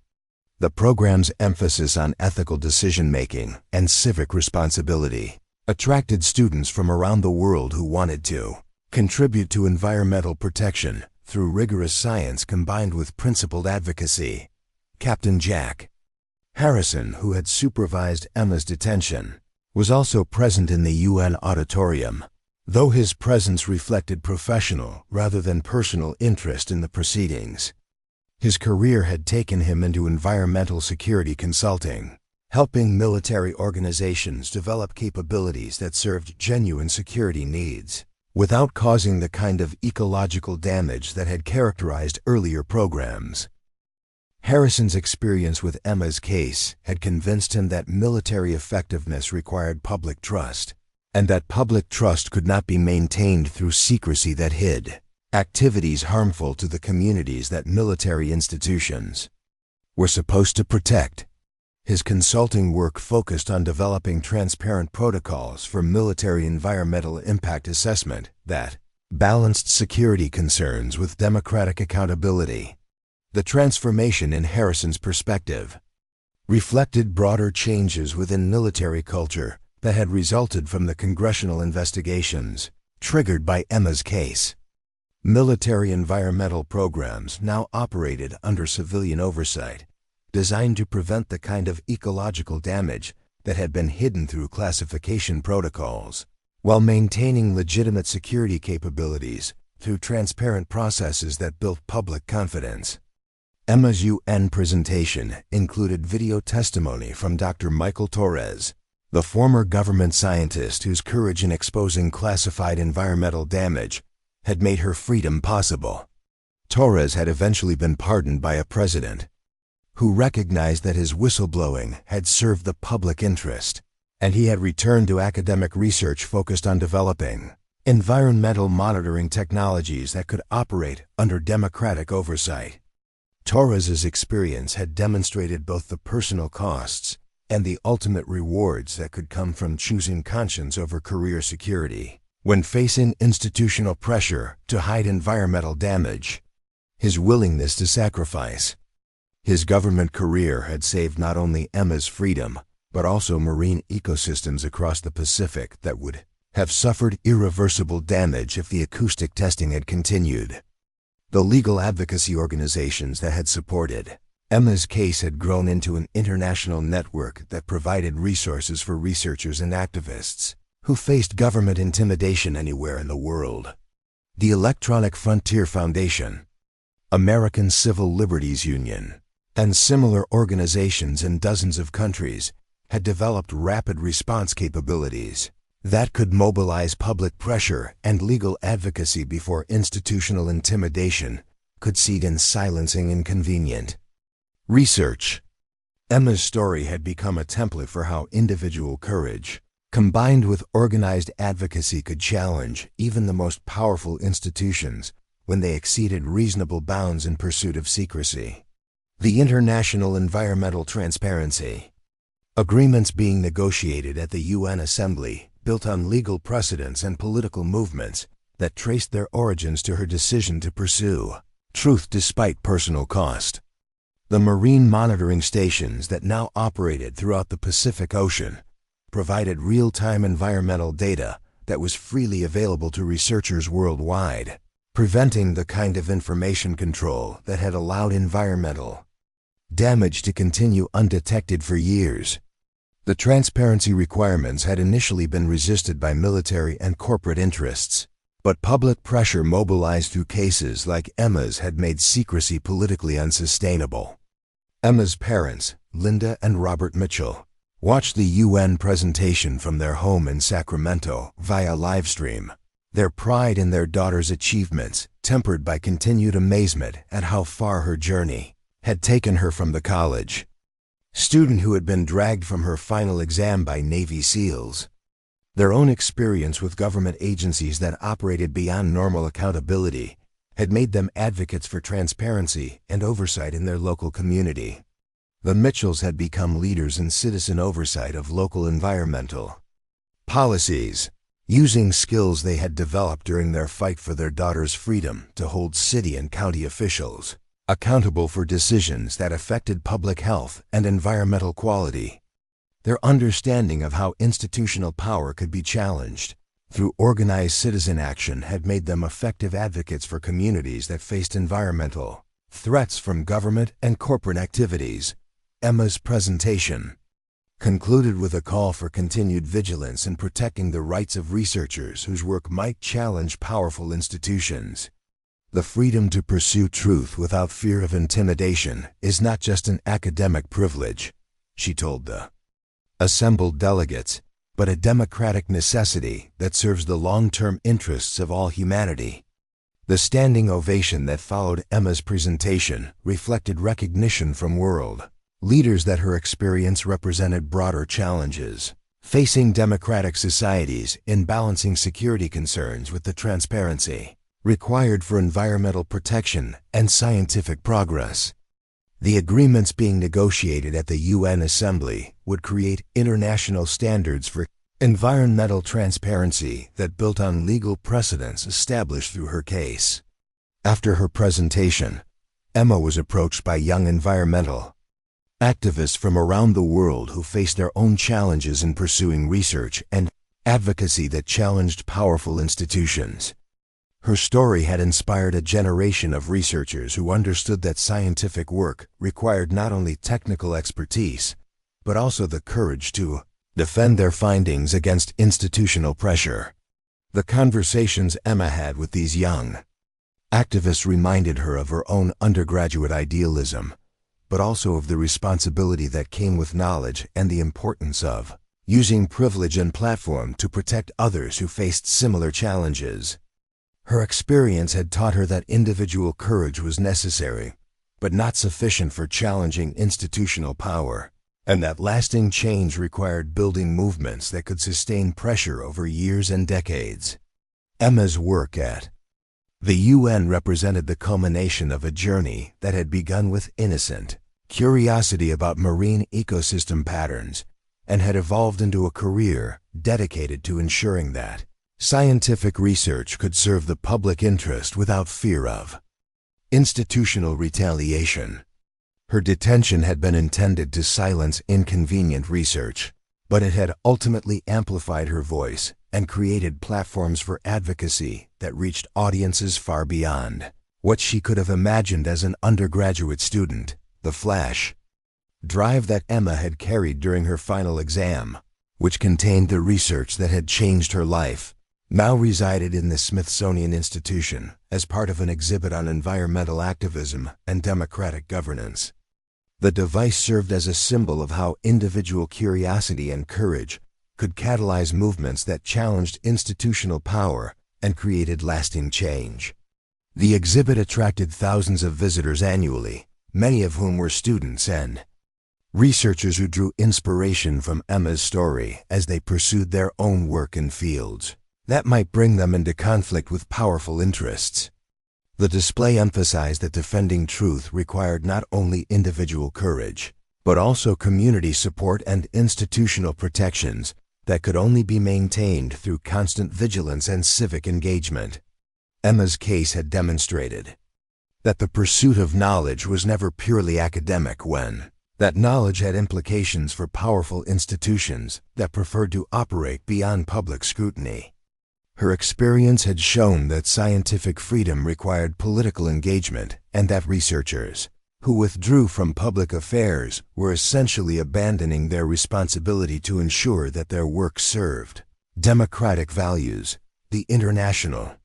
The program's emphasis on ethical decision-making and civic responsibility attracted students from around the world who wanted to contribute to environmental protection through rigorous science combined with principled advocacy. Captain Jack Harrison, who had supervised Emma's detention, was also present in the UN auditorium, though his presence reflected professional rather than personal interest in the proceedings. His career had taken him into environmental security consulting, helping military organizations develop capabilities that served genuine security needs, without causing the kind of ecological damage that had characterized earlier programs. Harrison's experience with Emma's case had convinced him that military effectiveness required public trust, and that public trust could not be maintained through secrecy that hid activities harmful to the communities that military institutions were supposed to protect. His consulting work focused on developing transparent protocols for military environmental impact assessment that balanced security concerns with democratic accountability. The transformation in Harrison's perspective reflected broader changes within military culture that had resulted from the congressional investigations triggered by Emma's case. Military environmental programs now operated under civilian oversight, designed to prevent the kind of ecological damage that had been hidden through classification protocols, while maintaining legitimate security capabilities through transparent processes that built public confidence. Emma's UN presentation included video testimony from Dr. Michael Torres, the former government scientist whose courage in exposing classified environmental damage had made her freedom possible. Torres had eventually been pardoned by a president who recognized that his whistleblowing had served the public interest, and he had returned to academic research focused on developing environmental monitoring technologies that could operate under democratic oversight. Torres's experience had demonstrated both the personal costs and the ultimate rewards that could come from choosing conscience over career security when facing institutional pressure to hide environmental damage. His willingness to sacrifice his government career had saved not only Emma's freedom, but also marine ecosystems across the Pacific that would have suffered irreversible damage if the acoustic testing had continued. The legal advocacy organizations that had supported Emma's case had grown into an international network that provided resources for researchers and activists who faced government intimidation anywhere in the world. The Electronic Frontier Foundation, American Civil Liberties Union, and similar organizations in dozens of countries had developed rapid response capabilities that could mobilize public pressure and legal advocacy before institutional intimidation could seed in silencing inconvenient research. Emma's story had become a template for how individual courage, combined with organized advocacy, could challenge even the most powerful institutions when they exceeded reasonable bounds in pursuit of secrecy. The International Environmental Transparency Agreements being negotiated at the UN Assembly built on legal precedents and political movements that traced their origins to her decision to pursue truth despite personal cost. The marine monitoring stations that now operated throughout the Pacific Ocean provided real-time environmental data that was freely available to researchers worldwide, preventing the kind of information control that had allowed environmental damage to continue undetected for years. The transparency requirements had initially been resisted by military and corporate interests, but public pressure mobilized through cases like Emma's had made secrecy politically unsustainable. Emma's parents, Linda and Robert Mitchell, watched the UN presentation from their home in Sacramento via livestream, their pride in their daughter's achievements tempered by continued amazement at how far her journey had taken her from the college student who had been dragged from her final exam by Navy SEALs. Their own experience with government agencies that operated beyond normal accountability had made them advocates for transparency and oversight in their local community. The Mitchells had become leaders in citizen oversight of local environmental policies, using skills they had developed during their fight for their daughter's freedom to hold city and county officials accountable for decisions that affected public health and environmental quality. Their understanding of how institutional power could be challenged through organized citizen action had made them effective advocates for communities that faced environmental threats from government and corporate activities. Emma's presentation concluded with a call for continued vigilance in protecting the rights of researchers whose work might challenge powerful institutions. The freedom to pursue truth without fear of intimidation is not just an academic privilege, she told the assembled delegates, but a democratic necessity that serves the long-term interests of all humanity. The standing ovation that followed Emma's presentation reflected recognition from world leaders that her experience represented broader challenges facing democratic societies in balancing security concerns with the transparency required for environmental protection and scientific progress. The agreements being negotiated at the UN Assembly would create international standards for environmental transparency that built on legal precedents established through her case. After her presentation, Emma was approached by young environmental activists from around the world who faced their own challenges in pursuing research and advocacy that challenged powerful institutions. Her story had inspired a generation of researchers who understood that scientific work required not only technical expertise, but also the courage to defend their findings against institutional pressure. The conversations Emma had with these young activists reminded her of her own undergraduate idealism, but also of the responsibility that came with knowledge and the importance of using privilege and platform to protect others who faced similar challenges. Her experience had taught her that individual courage was necessary, but not sufficient for challenging institutional power, and that lasting change required building movements that could sustain pressure over years and decades. Emma's work at the UN represented the culmination of a journey that had begun with innocent curiosity about marine ecosystem patterns and had evolved into a career dedicated to ensuring that scientific research could serve the public interest without fear of institutional retaliation. Her detention had been intended to silence inconvenient research, but it had ultimately amplified her voice and created platforms for advocacy that reached audiences far beyond what she could have imagined as an undergraduate student. The flash drive that Emma had carried during her final exam, which contained the research that had changed her life, now resided in the Smithsonian Institution as part of an exhibit on environmental activism and democratic governance. The device served as a symbol of how individual curiosity and courage could catalyze movements that challenged institutional power and created lasting change. The exhibit attracted thousands of visitors annually, many of whom were students and researchers who drew inspiration from Emma's story as they pursued their own work in fields that might bring them into conflict with powerful interests. The display emphasized that defending truth required not only individual courage, but also community support and institutional protections that could only be maintained through constant vigilance and civic engagement. Emma's case had demonstrated that the pursuit of knowledge was never purely academic when that knowledge had implications for powerful institutions that preferred to operate beyond public scrutiny. Her experience had shown that scientific freedom required political engagement and that researchers who withdrew from public affairs were essentially abandoning their responsibility to ensure that their work served democratic values. The international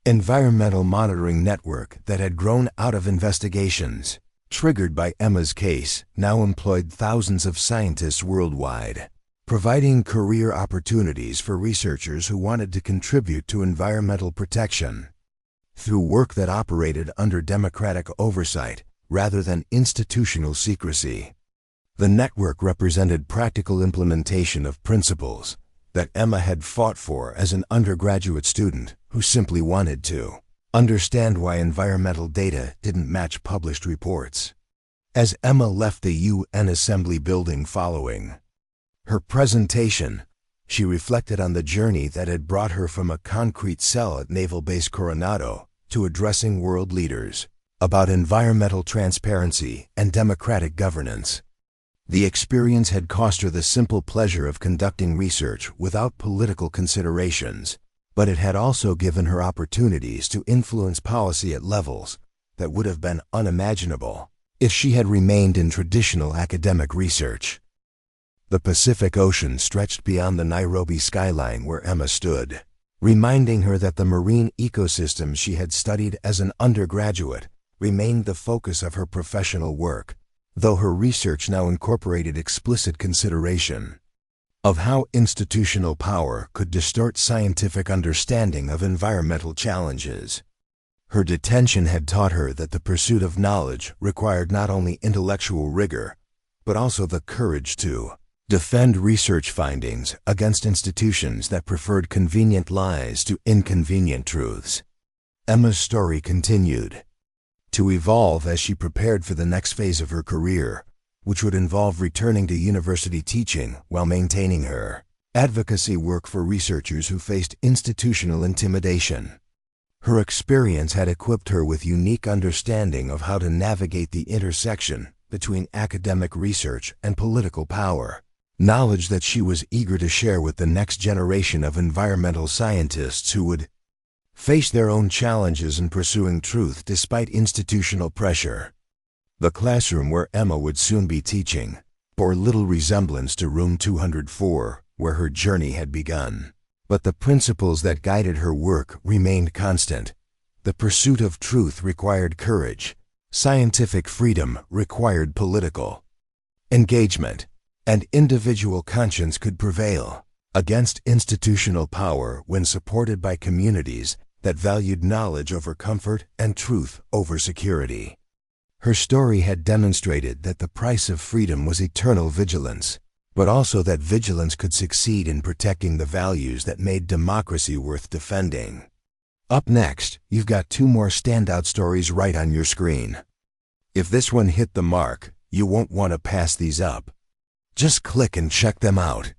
environmental monitoring network that had grown out of investigations triggered by Emma's case now employed thousands of scientists worldwide, providing career opportunities for researchers who wanted to contribute to environmental protection. Through work that operated under democratic oversight rather than institutional secrecy, the network represented practical implementation of principles that Emma had fought for as an undergraduate student who simply wanted to understand why environmental data didn't match published reports. As Emma left the UN Assembly building following her presentation, she reflected on the journey that had brought her from a concrete cell at Naval Base Coronado to addressing world leaders about environmental transparency and democratic governance. The experience had cost her the simple pleasure of conducting research without political considerations, but it had also given her opportunities to influence policy at levels that would have been unimaginable if she had remained in traditional academic research. The Pacific Ocean stretched beyond the Nairobi skyline where Emma stood, reminding her that the marine ecosystems she had studied as an undergraduate remained the focus of her professional work, though her research now incorporated explicit consideration of how institutional power could distort scientific understanding of environmental challenges. Her detention had taught her that the pursuit of knowledge required not only intellectual rigor, but also the courage to defend research findings against institutions that preferred convenient lies to inconvenient truths. Emma's story continued to evolve as she prepared for the next phase of her career, which would involve returning to university teaching while maintaining her advocacy work for researchers who faced institutional intimidation. Her experience had equipped her with unique understanding of how to navigate the intersection between academic research and political power, knowledge that she was eager to share with the next generation of environmental scientists who would face their own challenges in pursuing truth despite institutional pressure. The classroom where Emma would soon be teaching bore little resemblance to room 204, where her journey had begun. But the principles that guided her work remained constant. The pursuit of truth required courage. Scientific freedom required political engagement, and individual conscience could prevail against institutional power when supported by communities that valued knowledge over comfort and truth over security. Her story had demonstrated that the price of freedom was eternal vigilance, but also that vigilance could succeed in protecting the values that made democracy worth defending. Up next, you've got two more standout stories right on your screen. If this one hit the mark, you won't want to pass these up. Just click and check them out.